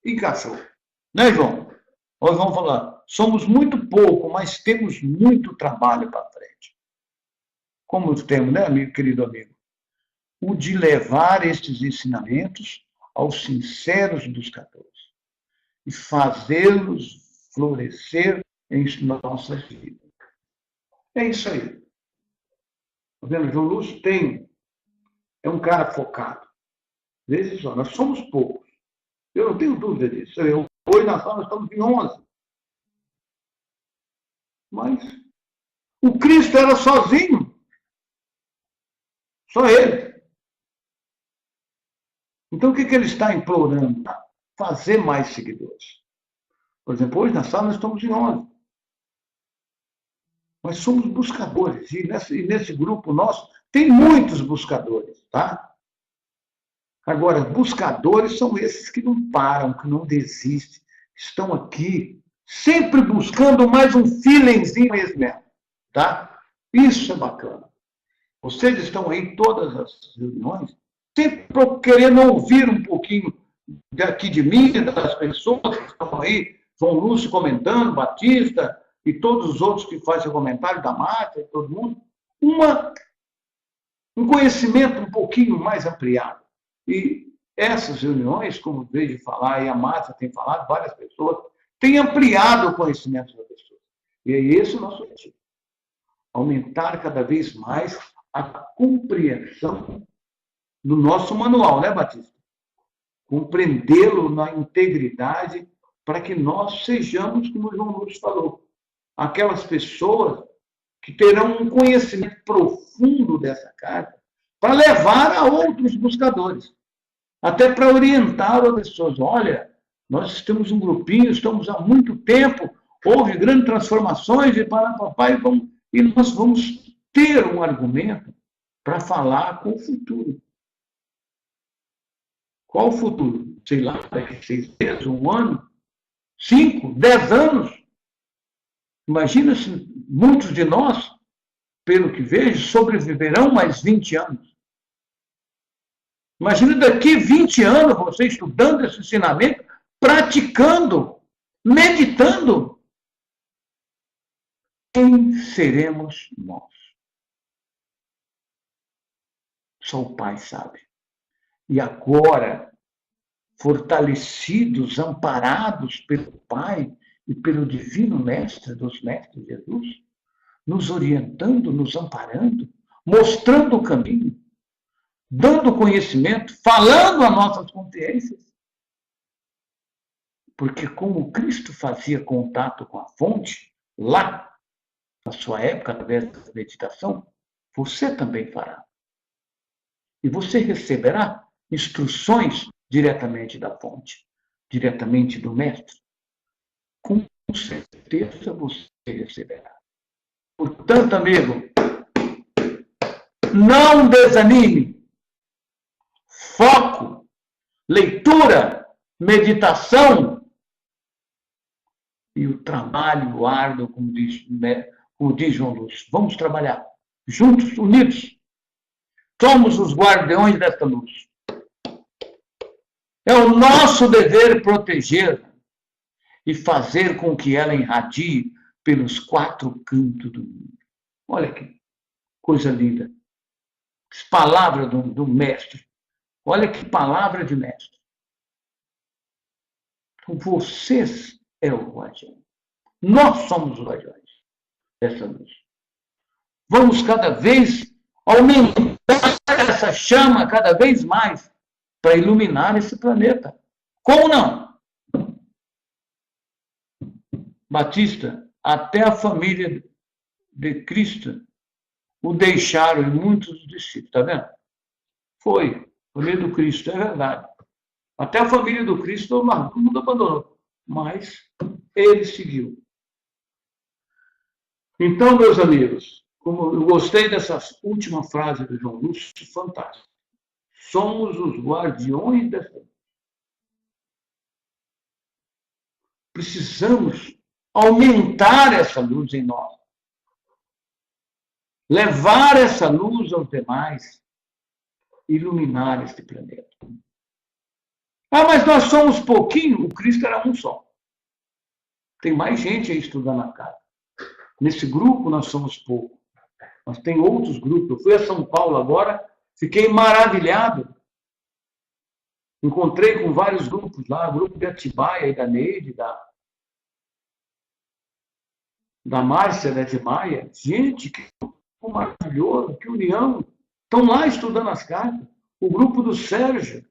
A: encaixou. Né, João? Nós vamos falar, somos muito pouco, mas temos muito trabalho para frente. Como temos, né, amigo, querido amigo? O de levar estes ensinamentos aos sinceros buscadores e fazê-los florescer em nossas vidas. É isso aí. Tá vendo? João Lúcio é um cara focado. Veja só, nós somos poucos. Eu não tenho dúvida disso. Hoje na sala nós estamos em 11. Mas o Cristo era sozinho. Só ele. Então o que ele está implorando? Fazer mais seguidores. Por exemplo, hoje na sala nós estamos em 11. Mas somos buscadores. E nesse grupo nosso tem muitos buscadores, tá? Agora, buscadores são esses que não param, que não desistem, estão aqui, sempre buscando mais um feelingzinho mesmo, tá? Isso é bacana. Vocês estão aí em todas as reuniões, sempre querendo ouvir um pouquinho daqui de mim, das pessoas que estão aí, João Lúcio comentando, Batista e todos os outros que fazem comentário da Márcia, todo mundo, um conhecimento um pouquinho mais ampliado. E essas reuniões, como vejo falar, e a Márcia tem falado, várias pessoas, têm ampliado o conhecimento das pessoas. E é esse o nosso objetivo. Aumentar cada vez mais a compreensão do nosso manual, né, Batista? Compreendê-lo na integridade para que nós sejamos, como o João Lúcio falou, aquelas pessoas que terão um conhecimento profundo dessa carta para levar a outros buscadores, até para orientar as pessoas. Olha, nós temos um grupinho, estamos há muito tempo, houve grandes transformações e para papai, e nós vamos ter um argumento para falar com o futuro. Qual o futuro? Sei lá, daqui 6 meses, 1 ano, 5, 10 anos. Imagina se muitos de nós, pelo que vejo, sobreviverão mais 20 anos. Imagina daqui 20 anos você estudando esse ensinamento, praticando, meditando. Quem seremos nós? Só o Pai sabe. E agora, fortalecidos, amparados pelo Pai e pelo Divino Mestre dos Mestres Jesus, nos orientando, nos amparando, mostrando o caminho, dando conhecimento, falando às nossas consciências. Porque como Cristo fazia contato com a fonte, lá, na sua época, através da meditação, você também fará. E você receberá instruções diretamente da fonte, diretamente do Mestre. Com certeza você receberá. Portanto, amigo, não desanime. Foco, leitura, meditação e o trabalho árduo, como diz João Lúcio. Vamos trabalhar juntos, unidos. Somos os guardiões desta luz. É o nosso dever proteger e fazer com que ela irradie pelos 4 cantos do mundo. Olha que coisa linda. Que palavra do mestre. Olha que palavra de mestre. Então, vocês é o guardião. Nós somos os guardiões dessa luz. Vamos cada vez aumentar essa chama cada vez mais para iluminar esse planeta. Como não? Batista, até a família de Cristo o deixaram e muitos discípulos, está vendo? Foi, a família do Cristo, é verdade. Até a família do Cristo, todo mundo abandonou, mas ele seguiu. Então, meus amigos, como eu gostei dessa última frase do João Lúcio, fantástico. Somos os guardiões dessa luz. Precisamos aumentar essa luz em nós. Levar essa luz aos demais. Iluminar este planeta. Ah, mas nós somos pouquinho. O Cristo era um só. Tem mais gente aí estudando a casa. Nesse grupo nós somos pouco. Mas tem outros grupos. Eu fui a São Paulo agora, fiquei maravilhado. Encontrei com vários grupos lá, o grupo de Atibaia e da Neide, da Márcia, da Atibaia. Gente, que maravilhoso, que união. Estão lá estudando as cartas. O grupo do Sérgio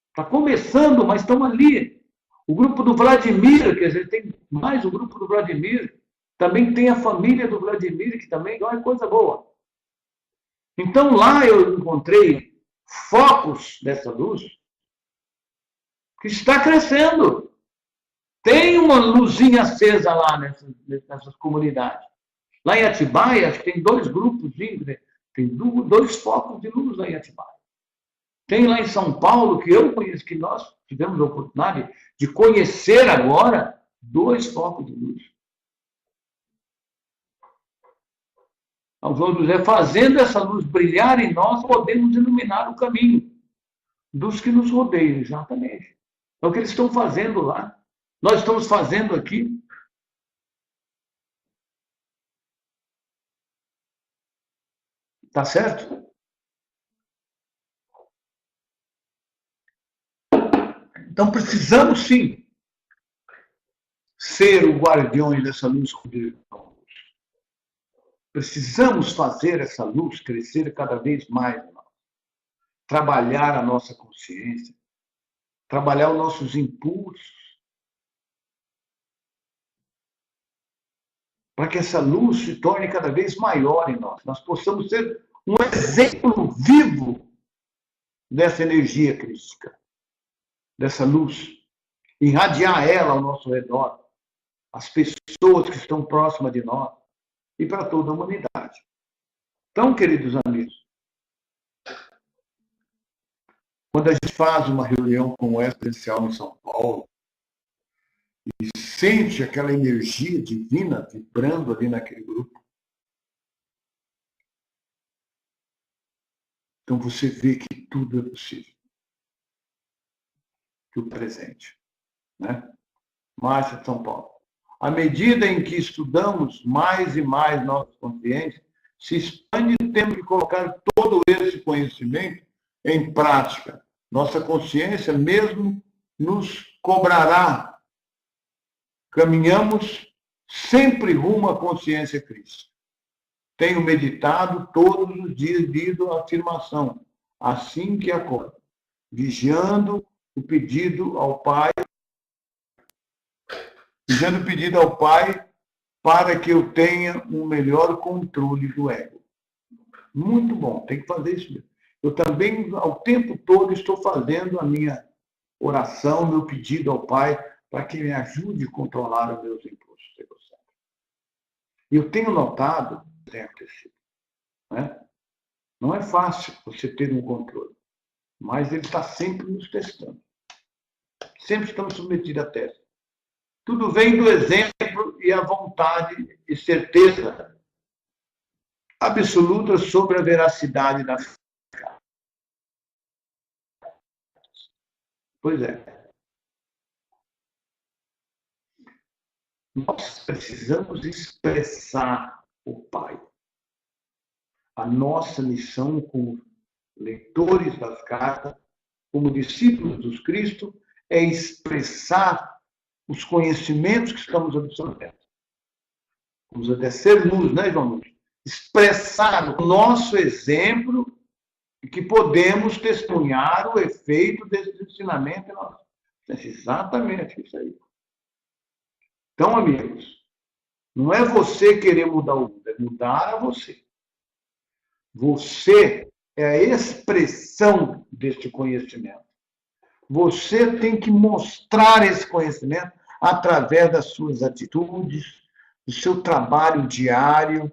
A: está começando, mas estão ali. O grupo do Vladimir, quer dizer, tem mais o grupo do Vladimir. Também tem a família do Vladimir, que também é coisa boa. Então lá eu encontrei focos dessa luz que está crescendo. Tem uma luzinha acesa lá nessas comunidades. Lá em Atibaia, acho que tem 2 grupos, tem 2 focos de luz lá em Atibaia. Tem lá em São Paulo, que eu conheço, que nós tivemos a oportunidade de conhecer agora, 2 focos de luz. Então, vamos dizer, fazendo essa luz brilhar em nós, podemos iluminar o caminho dos que nos rodeiam, exatamente. É o que eles estão fazendo lá. Nós estamos fazendo aqui. Tá certo? Então, precisamos, sim, ser o guardião dessa luz. Precisamos fazer essa luz crescer cada vez mais. Trabalhar a nossa consciência. Trabalhar os nossos impulsos. Para que essa luz se torne cada vez maior em nós. Nós possamos ser um exemplo vivo dessa energia crística, dessa luz. Irradiar ela ao nosso redor, as pessoas que estão próximas de nós e para toda a humanidade. Então, queridos amigos, quando a gente faz uma reunião como essa presencial em São Paulo e sente aquela energia divina vibrando ali naquele grupo, então você vê que tudo é possível. Que o presente. Né? Márcia de São Paulo. À medida em que estudamos mais e mais nossas consciências, se expande e temos que colocar todo esse conhecimento em prática. Nossa consciência mesmo nos cobrará. Caminhamos sempre rumo à consciência crística. Tenho meditado todos os dias, lido a afirmação, assim que acordo, vigiando o pedido ao Pai para que eu tenha um melhor controle do ego. Muito bom, tem que fazer isso mesmo. Eu também, ao tempo todo, estou fazendo a minha oração, meu pedido ao Pai, para que me ajude a controlar os meus impulsos egocêntricos. E eu tenho notado, tem acontecido, né? Não é fácil você ter um controle, mas ele está sempre nos testando. Sempre estamos submetidos a testes. Tudo vem do exemplo e a vontade e certeza absoluta sobre a veracidade da fé. Pois é. Nós precisamos expressar o Pai. A nossa missão como leitores das cartas, como discípulos dos Cristo, é expressar os conhecimentos que estamos absorvendo. Vamos até ser luz, né, João? Expressar o nosso exemplo e que podemos testemunhar o efeito desse ensinamento em nós. É exatamente isso aí. Então, amigos, não é você querer mudar o mundo, é mudar a você. Você é a expressão deste conhecimento. Você tem que mostrar esse conhecimento através das suas atitudes, do seu trabalho diário,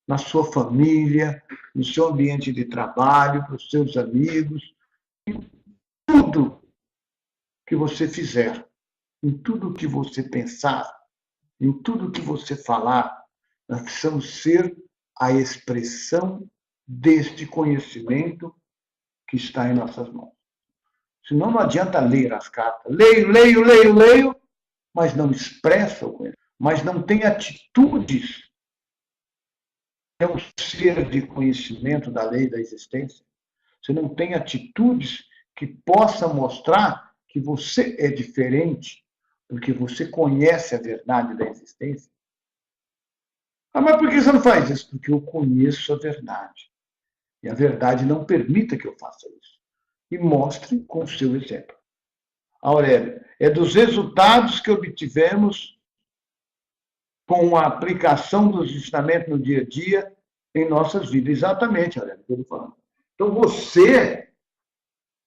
A: na sua família, no seu ambiente de trabalho, para os seus amigos, em tudo que você fizer, em tudo que você pensar, em tudo que você falar, nós precisamos ser a expressão deste conhecimento que está em nossas mãos. Senão não adianta ler as cartas. Leio, mas não expressa o conhecimento, mas não tem atitudes. É um ser de conhecimento da lei da existência. Você não tem atitudes que possa mostrar que você é diferente, porque você conhece a verdade da existência. Ah, mas por que você não faz isso? Porque eu conheço a verdade. E a verdade não permita que eu faça isso. E mostre com o seu exemplo. Aurélio, é dos resultados que obtivemos com a aplicação dos ensinamentos no dia a dia em nossas vidas. Exatamente, Aurélio, que eu estou falando. Então, você,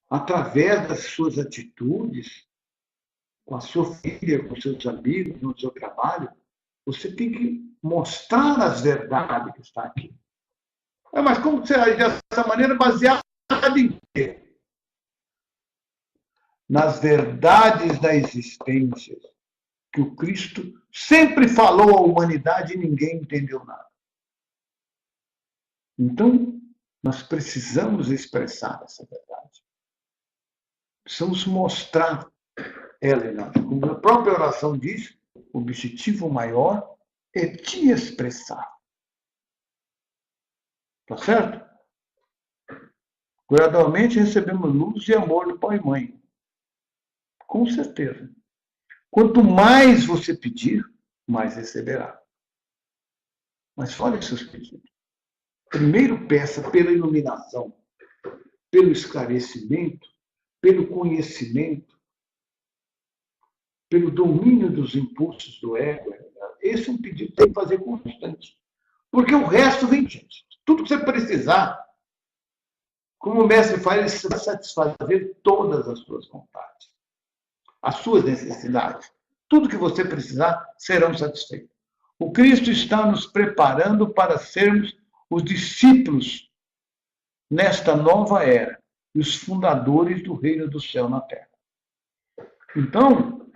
A: através das suas atitudes, com a sua filha, com seus amigos, no seu trabalho, você tem que mostrar as verdades que estão aqui. Mas como você age dessa maneira, baseada em quê? Nas verdades da existência, que o Cristo sempre falou à humanidade e ninguém entendeu nada. Então, nós precisamos expressar essa verdade. Precisamos mostrar ela. Como a própria oração diz, o objetivo maior é te expressar. Tá certo? Gradualmente recebemos luz e amor do pai e mãe. Com certeza. Quanto mais você pedir, mais receberá. Mas olha seus pedidos. Primeiro peça pela iluminação, pelo esclarecimento, pelo conhecimento, pelo domínio dos impulsos do ego. Esse é um pedido que tem que fazer constante. Porque o resto vem diante. Tudo que você precisar, como o mestre faz, ele vai satisfazer todas as suas vontades, as suas necessidades. Tudo que você precisar serão satisfeitos. O Cristo está nos preparando para sermos os discípulos nesta nova era e os fundadores do reino do céu na terra. Então,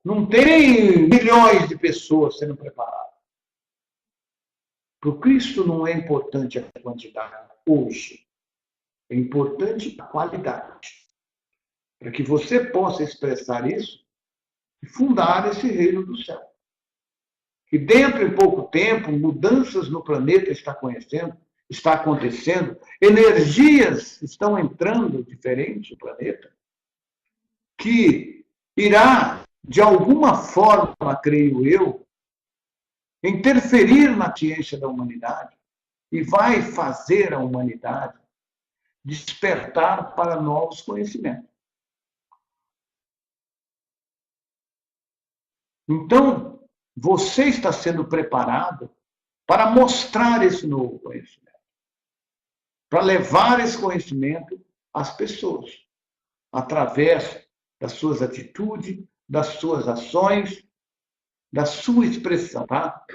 A: não tem milhões de pessoas sendo preparadas. Para o Cristo não é importante a quantidade hoje. É importante a qualidade. Para que você possa expressar isso e fundar esse reino do céu. Que dentro de pouco tempo, mudanças no planeta está acontecendo, energias estão entrando diferentes no planeta, que irá, de alguma forma, creio eu, interferir na ciência da humanidade e vai fazer a humanidade despertar para novos conhecimentos. Então, você está sendo preparado para mostrar esse novo conhecimento, para levar esse conhecimento às pessoas, através das suas atitudes, das suas ações, da sua expressão, tá?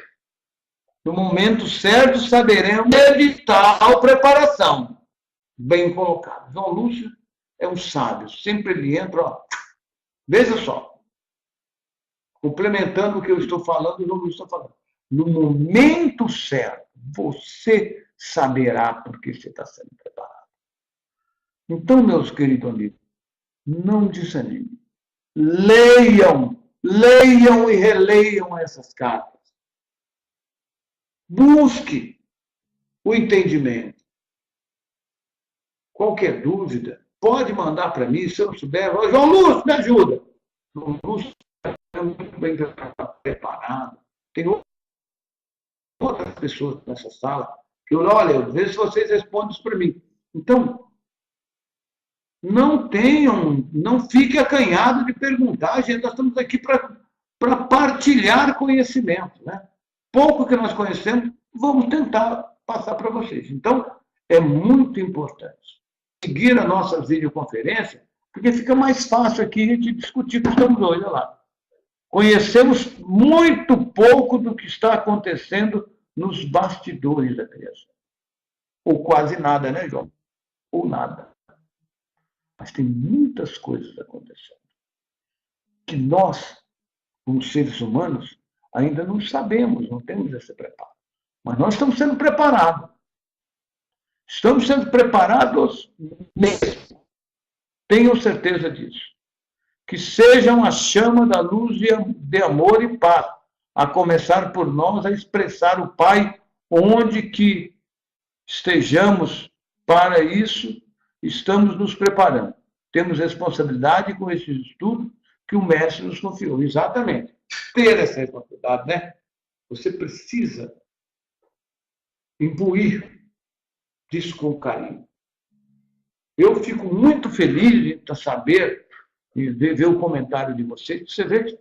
A: No momento certo, saberemos de tal preparação. Bem colocado. João Lúcio é um sábio, sempre ele entra, ó, veja só, complementando o que eu estou falando, o João Lúcio está falando. No momento certo, você saberá por que você está sendo preparado. Então, meus queridos amigos, não desanimem. Leiam e releiam essas cartas. Busque o entendimento. Qualquer dúvida, pode mandar para mim, se eu não souber. João Lúcio, me ajuda. João Lúcio é muito bem preparado. Tem outras pessoas nessa sala que eu olha, às vezes vocês respondem isso para mim. Então, não fiquem acanhados de perguntar, gente. Nós estamos aqui para partilhar conhecimento, né? Pouco que nós conhecemos, vamos tentar passar para vocês. Então, é muito importante seguir a nossa videoconferência, porque fica mais fácil aqui de discutir com os estamos hoje, olha lá. Conhecemos muito pouco do que está acontecendo nos bastidores da criação. Ou quase nada, né, João? Ou nada. Mas tem muitas coisas acontecendo que nós, como seres humanos, ainda não sabemos, não temos esse preparo. Mas nós estamos sendo preparados. Estamos sendo preparados mesmo. Tenham certeza disso. Que sejam a chama da luz de amor e paz, a começar por nós a expressar o Pai onde que estejamos para isso, estamos nos preparando. temos responsabilidade com esses estudos que o mestre nos confiou. Exatamente. Ter essa responsabilidade, né? Você precisa imbuir disso com carinho. Eu fico muito feliz de saber e ver o comentário de vocês. Você vê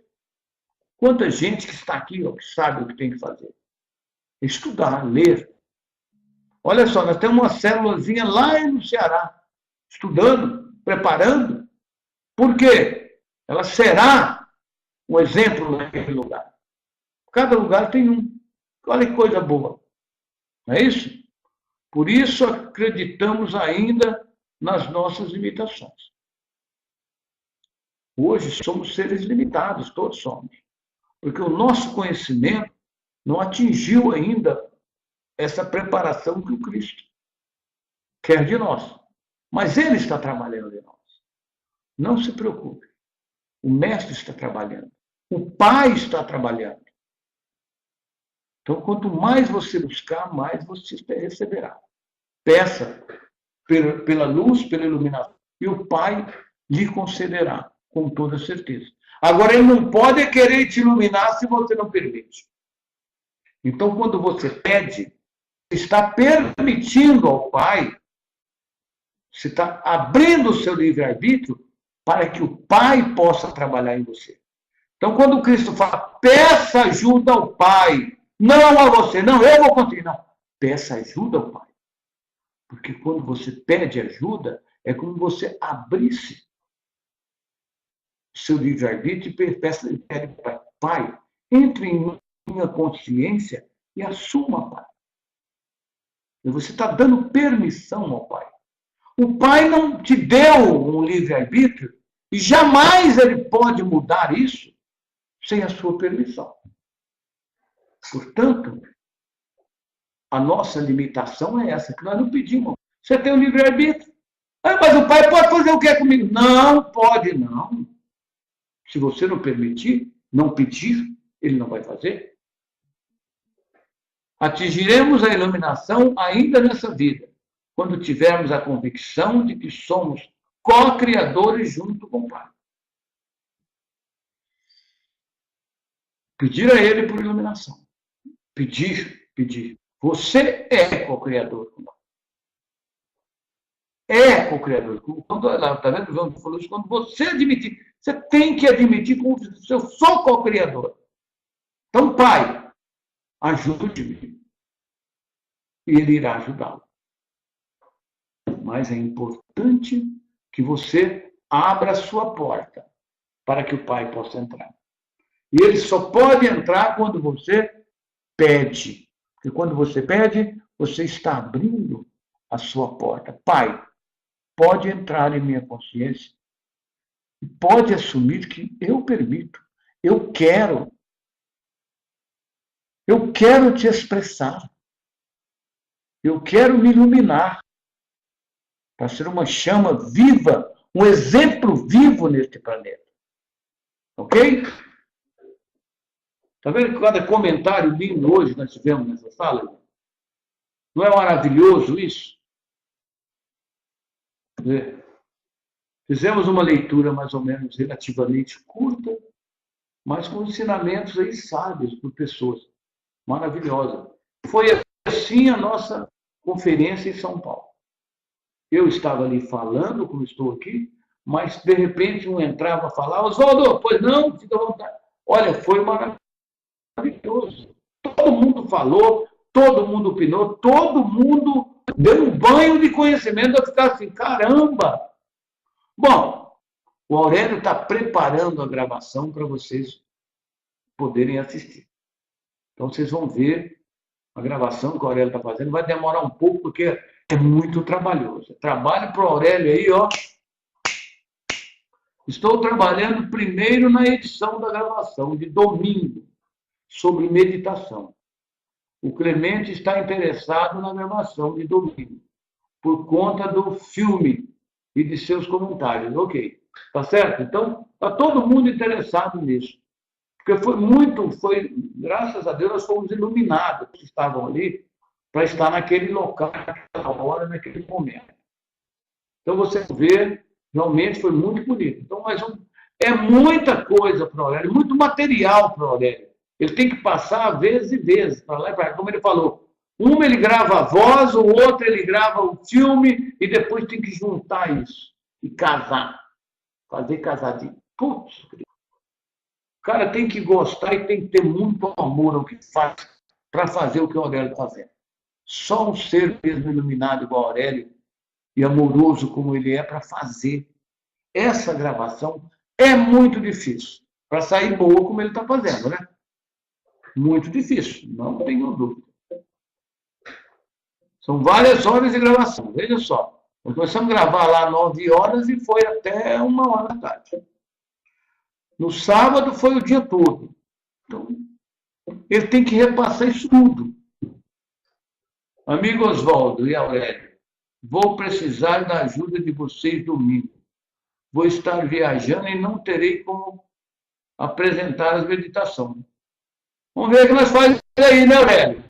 A: quanta gente que está aqui, ó, que sabe o que tem que fazer. Estudar, ler. Olha só, nós temos uma célulazinha lá no Ceará, estudando, preparando. Por quê? Ela será um exemplo naquele lugar. Cada lugar tem um. Olha que coisa boa. Não é isso? Por isso acreditamos ainda nas nossas limitações. Hoje somos seres limitados, todos somos. Porque o nosso conhecimento não atingiu ainda essa preparação que o Cristo quer de nós. Mas Ele está trabalhando em nós. Não se preocupe. O Mestre está trabalhando. O Pai está trabalhando. Então, quanto mais você buscar, mais você receberá. Peça pela luz, pela iluminação, e o Pai lhe concederá, com toda certeza. Agora, Ele não pode querer te iluminar se você não permite. Então, quando você pede, está permitindo ao Pai, você está abrindo o seu livre-arbítrio para que o Pai possa trabalhar em você. Então, quando o Cristo fala, peça ajuda ao Pai, não a você, não, eu vou conseguir, não. Peça ajuda ao Pai. Porque quando você pede ajuda, é como você abrisse o seu livre-arbítrio e pede ao Pai, Pai, entre em minha consciência e assuma, Pai. E você está dando permissão ao Pai. O Pai não te deu um livre-arbítrio e jamais ele pode mudar isso sem a sua permissão. Portanto, a nossa limitação é essa, que nós não pedimos. Você tem um livre-arbítrio. Ah, mas o Pai pode fazer o que comigo? Não pode, não. Se você não permitir, não pedir, ele não vai fazer. Atingiremos a iluminação ainda nessa vida, quando tivermos a convicção de que somos co-criadores junto com o Pai. Pedir a Ele por iluminação. Pedir. Você é co-criador com o Pai. É co-criador. Quando ela está vendo, o João falou isso, quando você admitir, você tem que admitir como se eu sou co-criador. Então, Pai, ajude-me. E Ele irá ajudá-lo. Mas é importante que você abra a sua porta para que o Pai possa entrar. E Ele só pode entrar quando você pede. Porque quando você pede, você está abrindo a sua porta. Pai, pode entrar em minha consciência e pode assumir que eu permito. Eu quero te expressar. Eu quero me iluminar para ser uma chama viva, um exemplo vivo neste planeta. Ok? Está vendo que cada comentário lindo hoje nós tivemos nessa sala? Não é maravilhoso isso? Fizemos uma leitura mais ou menos relativamente curta, mas com ensinamentos aí sábios por pessoas. Maravilhosa. Foi assim a nossa conferência em São Paulo. Eu estava ali falando, como estou aqui, mas de repente um entrava a falar, Oswaldo, pois não, fica à vontade. Olha, foi maravilhoso. Todo mundo falou, todo mundo opinou, todo mundo deu um banho de conhecimento. Eu ficava assim, caramba! Bom, o Aurélio está preparando a gravação para vocês poderem assistir. Então, vocês vão ver a gravação que o Aurélio está fazendo. Vai demorar um pouco, porque é muito trabalhoso. Trabalho para o Aurélio aí, ó. Estou trabalhando primeiro na edição da gravação de domingo, sobre meditação. O Clemente está interessado na gravação de domingo, por conta do filme e de seus comentários. Ok, tá certo? Então, está todo mundo interessado nisso. Porque graças a Deus, nós fomos iluminados que estavam ali para estar naquele local, naquela hora, naquele momento. Então, você vê Realmente foi muito bonito. Então, é muita coisa para o Aurélio, muito material para o Aurélio. Ele tem que passar vezes e vezes, para lá e para cá. Como ele falou, ele grava a voz, o outro ele grava o filme, e depois tem que juntar isso e casar. Fazer casadinho. Putz, o cara tem que gostar e tem que ter muito amor ao que faz para fazer o que o Aurélio está fazendo. Só um ser mesmo iluminado igual o Aurélio e amoroso como ele é para fazer essa gravação é muito difícil. Para sair boa como ele está fazendo, né? Muito difícil, não tenho dúvida. São várias horas de gravação, veja só. Nós começamos a gravar lá 9 horas e foi até 1h da tarde. No sábado foi o dia todo. Então, ele tem que repassar isso tudo. Amigo Oswaldo e Aurélio, vou precisar da ajuda de vocês domingo. Vou estar viajando e não terei como apresentar as meditações. Vamos ver o que nós fazemos aí, né, Aurélio?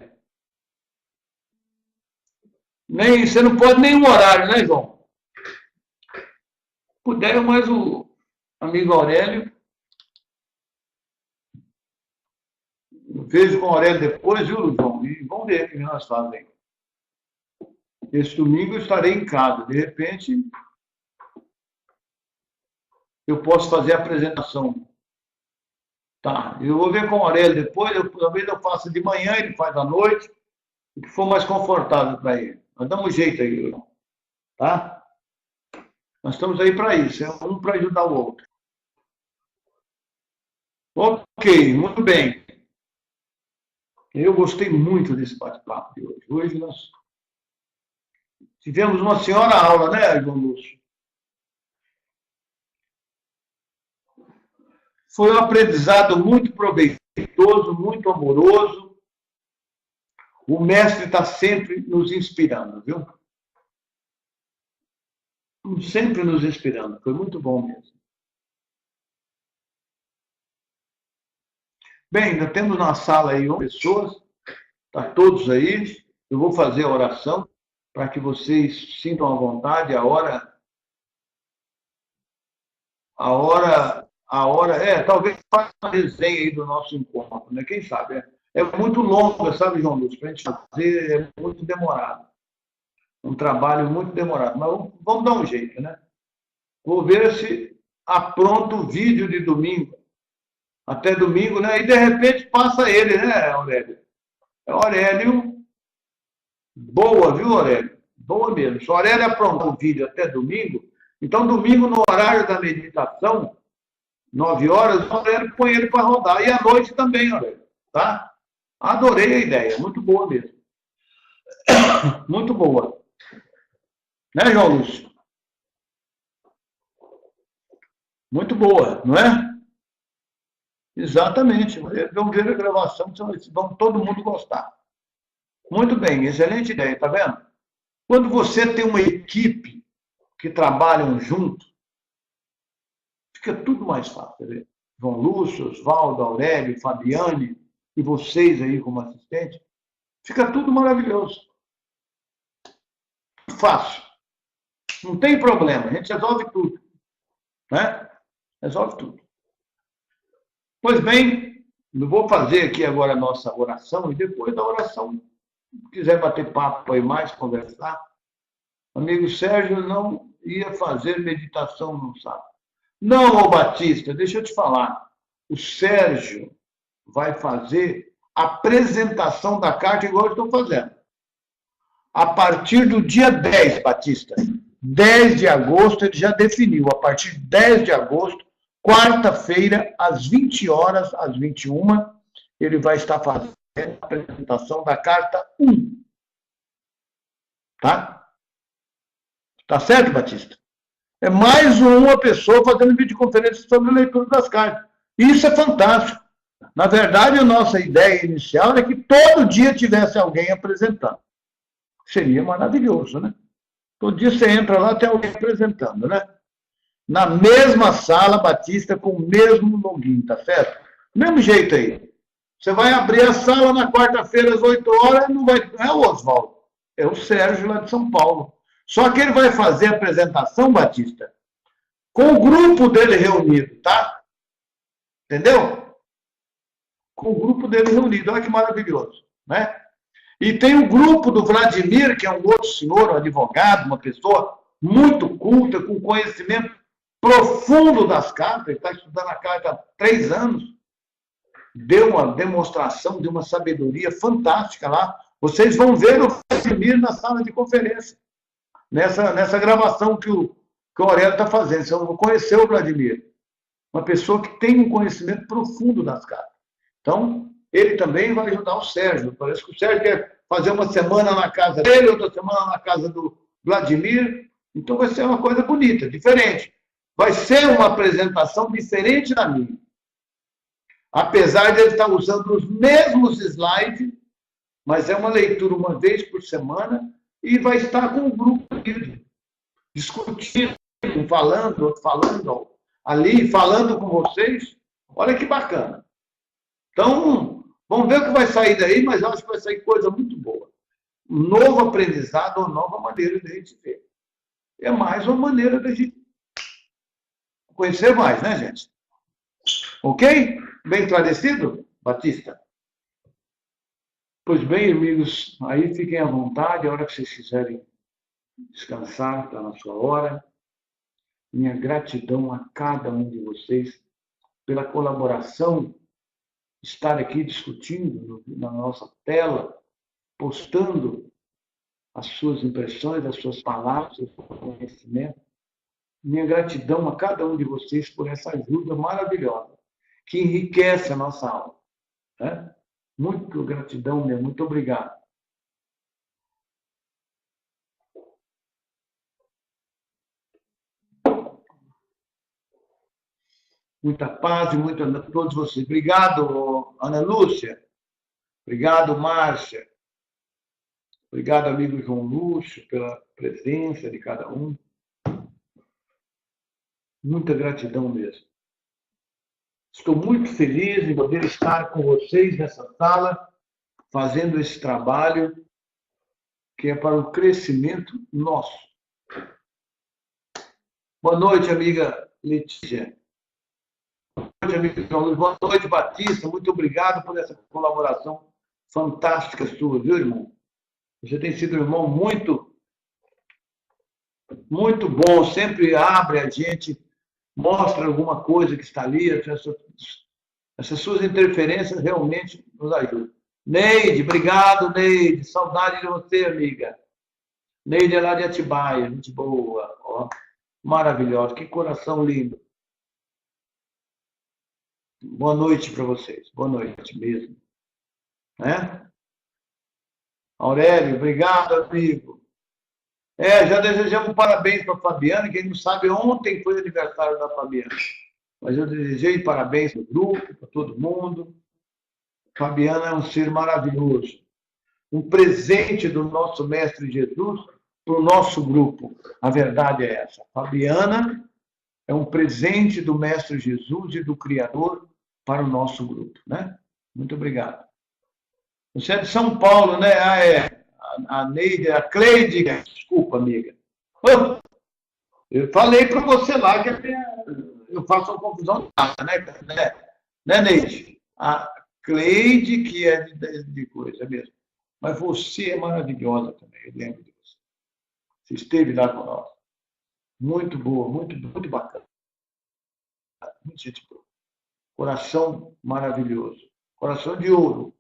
A: Você não pode nenhum horário, né, João? Puder, mas o amigo Aurélio, eu vejo com o Aurélio depois, viu, João? E vamos ver o que nós fazemos. Esse domingo eu estarei em casa. De repente, eu posso fazer a apresentação. Tá, eu vou ver com o Aurélio depois, talvez eu faça de manhã, ele faz à noite, o que for mais confortável para ele. Nós damos um jeito aí, tá? Nós estamos aí para isso, é um para ajudar o outro. Ok, muito bem. Eu gostei muito desse bate-papo de hoje. Hoje nós tivemos uma senhora aula, né, João Lúcio? Foi um aprendizado muito proveitoso, muito amoroso. O mestre está sempre nos inspirando, viu? Sempre nos inspirando. Foi muito bom mesmo. Bem, ainda temos na sala aí 11 pessoas. Está todos aí. Eu vou fazer a oração para que vocês sintam à vontade. Talvez faça uma resenha aí do nosso encontro, né? Quem sabe? É muito longa, sabe, João Lúcio? Para a gente fazer, é muito demorado. Um trabalho muito demorado. Mas vamos dar um jeito, né? Vou ver se apronto o vídeo de domingo. Até domingo, né? E de repente passa ele, né, Aurélio? É Aurélio. Boa, viu, Aurélio? Boa mesmo. Se o Aurélio aprontar o vídeo até domingo, então domingo, no horário da meditação, 9 horas, o Aurélio põe ele para rodar. E à noite também, Aurélio. Tá? Adorei a ideia. Muito boa mesmo. Muito boa. Né, João Lúcio? Muito boa, não é? Exatamente. Vamos ver a gravação, vamos todo mundo gostar. Muito bem, excelente ideia, tá vendo? Quando você tem uma equipe que trabalham junto, fica tudo mais fácil, tá vendo? João Lúcio, Oswaldo, Aurélio, Fabiane e vocês aí como assistente, fica tudo maravilhoso. Fácil. Não tem problema, a gente resolve tudo. Né? Resolve tudo. Pois bem, eu vou fazer aqui agora a nossa oração e depois da oração, se quiser bater papo aí mais, conversar. Amigo Sérgio não ia fazer meditação no sábado. Não, ô Batista, deixa eu te falar. O Sérgio vai fazer a apresentação da carta igual eu estou fazendo. A partir do dia 10, Batista. 10 de agosto, ele já definiu. A partir de 10 de agosto, quarta-feira, às 20 horas, às 21, ele vai estar fazendo a apresentação da carta 1. Tá? Tá certo, Batista? É mais uma pessoa fazendo videoconferência sobre a leitura das cartas. Isso é fantástico. Na verdade, a nossa ideia inicial é que todo dia tivesse alguém apresentando. Seria maravilhoso, né? Todo dia você entra lá, tem alguém apresentando, né? Na mesma sala, Batista, com o mesmo login, tá certo? Mesmo jeito aí. Você vai abrir a sala na quarta-feira, às 8 horas, não é o Oswaldo, é o Sérgio lá de São Paulo. Só que ele vai fazer a apresentação, Batista, com o grupo dele reunido, tá? Entendeu? Com o grupo dele reunido. Olha que maravilhoso, né? E tem o grupo do Vladimir, que é um outro senhor, um advogado, uma pessoa muito culta, com conhecimento profundo das cartas. Ele está estudando a carta há 3 anos. Deu uma demonstração de uma sabedoria fantástica lá. Vocês vão ver o Vladimir na sala de conferência, nessa gravação que o Aurélio está fazendo. Vocês vão conhecer o Vladimir. Uma pessoa que tem um conhecimento profundo das cartas. Então, ele também vai ajudar o Sérgio. Parece que o Sérgio quer fazer uma semana na casa dele, outra semana na casa do Vladimir. Então, vai ser uma coisa bonita, diferente. Vai ser uma apresentação diferente da minha. Apesar de ele estar usando os mesmos slides, mas é uma leitura uma vez por semana e vai estar com o grupo discutindo, falando ali, falando com vocês. Olha que bacana. Então, vamos ver o que vai sair daí, mas eu acho que vai sair coisa muito boa. Um novo aprendizado, uma nova maneira de a gente ver. É mais uma maneira de a gente conhecer mais, né, gente? Ok? Bem esclarecido, Batista? Pois bem, amigos, aí fiquem à vontade, a hora que vocês quiserem descansar, está na sua hora. Minha gratidão a cada um de vocês pela colaboração, estar aqui discutindo na nossa tela, postando as suas impressões, as suas palavras, o seu conhecimento. Minha gratidão a cada um de vocês por essa ajuda maravilhosa, que enriquece a nossa aula. Né? Muito gratidão, meu, muito obrigado. Muita paz e muito a todos vocês. Obrigado, Ana Lúcia. Obrigado, Márcia. Obrigado, amigo João Lúcio, pela presença de cada um. Muita gratidão mesmo. Estou muito feliz em poder estar com vocês nessa sala, fazendo esse trabalho que é para o crescimento nosso. Boa noite, amiga Letícia. Boa noite, amigo João Lúcio. Boa noite, Batista. Muito obrigado por essa colaboração fantástica sua, viu, irmão? Você tem sido um irmão muito, muito bom. Sempre abre a gente, mostra alguma coisa que está ali. Essas suas interferências realmente nos ajudam. Neide, obrigado, Neide. Saudade de você, amiga. Neide é lá de Atibaia, gente boa. Ó, maravilhosa, que coração lindo. Boa noite para vocês. Boa noite mesmo. Né? Aurélio, obrigado, amigo. Já desejamos parabéns para a Fabiana. Quem não sabe, ontem foi aniversário da Fabiana. Mas eu desejei parabéns para o grupo, para todo mundo. Fabiana é um ser maravilhoso. Um presente do nosso Mestre Jesus para o nosso grupo. A verdade é essa. Fabiana é um presente do Mestre Jesus e do Criador para o nosso grupo. Né? Muito obrigado. Você é de São Paulo, né? A Neide, a Cleide, desculpa, amiga. Eu falei para você lá que eu faço uma confusão, né, Neide? A Cleide, que é de coisa mesmo. Mas você é maravilhosa também, eu lembro de você. Você esteve lá com nós. Muito boa, muito, muito bacana. Muito gente boa. Coração maravilhoso. Coração de ouro.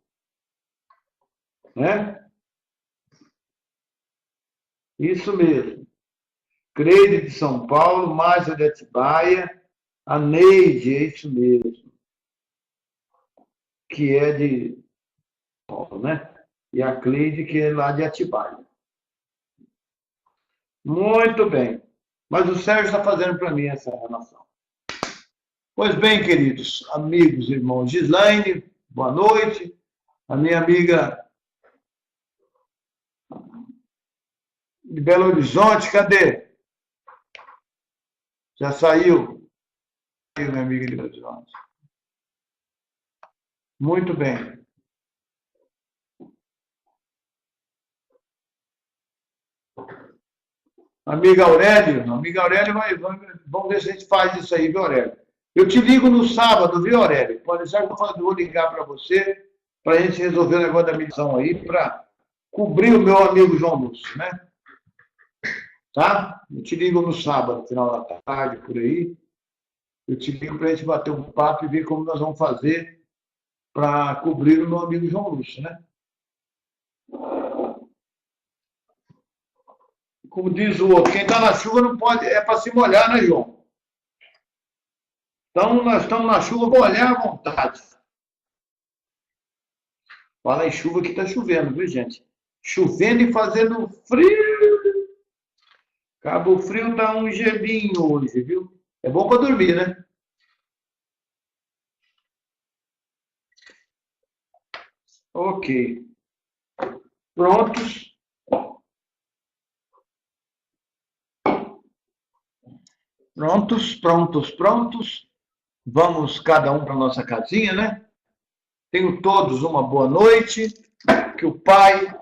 A: Né? Isso mesmo. Creide de São Paulo, Márcia de Atibaia, a Neide, é isso mesmo. Que é de Paulo, né? E a Cleide, que é lá de Atibaia. Muito bem. Mas o Sérgio está fazendo para mim essa relação. Pois bem, queridos amigos, irmãos, Gislaine, boa noite. A minha amiga de Belo Horizonte, cadê? Já saiu? Saiu, minha amiga de Belo Horizonte. Muito bem. Amiga Aurélio, vamos ver se a gente faz isso aí, viu, Aurélio? Eu te ligo no sábado, viu, Aurélio? Pode ser que eu vou ligar para você, para a gente resolver o negócio da missão aí, para cobrir o meu amigo João Lúcio, né? Tá? Eu te ligo no sábado, final da tarde, por aí. Eu te ligo para a gente bater um papo e ver como nós vamos fazer para cobrir o meu amigo João Lúcio, né? Como diz o outro, quem está na chuva não pode, é para se molhar, né, João? Então, nós estamos na chuva, molhar à vontade. Fala em chuva que está chovendo, viu, gente? Chovendo e fazendo frio. Cabo Frio tá um gelinho hoje, viu? É bom para dormir, né? Ok. Prontos? Prontos, prontos, prontos. Vamos cada um para nossa casinha, né? Tenham todos uma boa noite. Que o Pai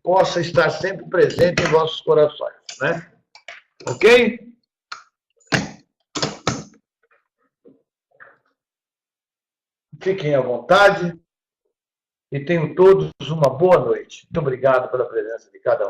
A: possa estar sempre presente em vossos corações, né? Ok? Fiquem à vontade e tenham todos uma boa noite. Muito obrigado pela presença de cada um.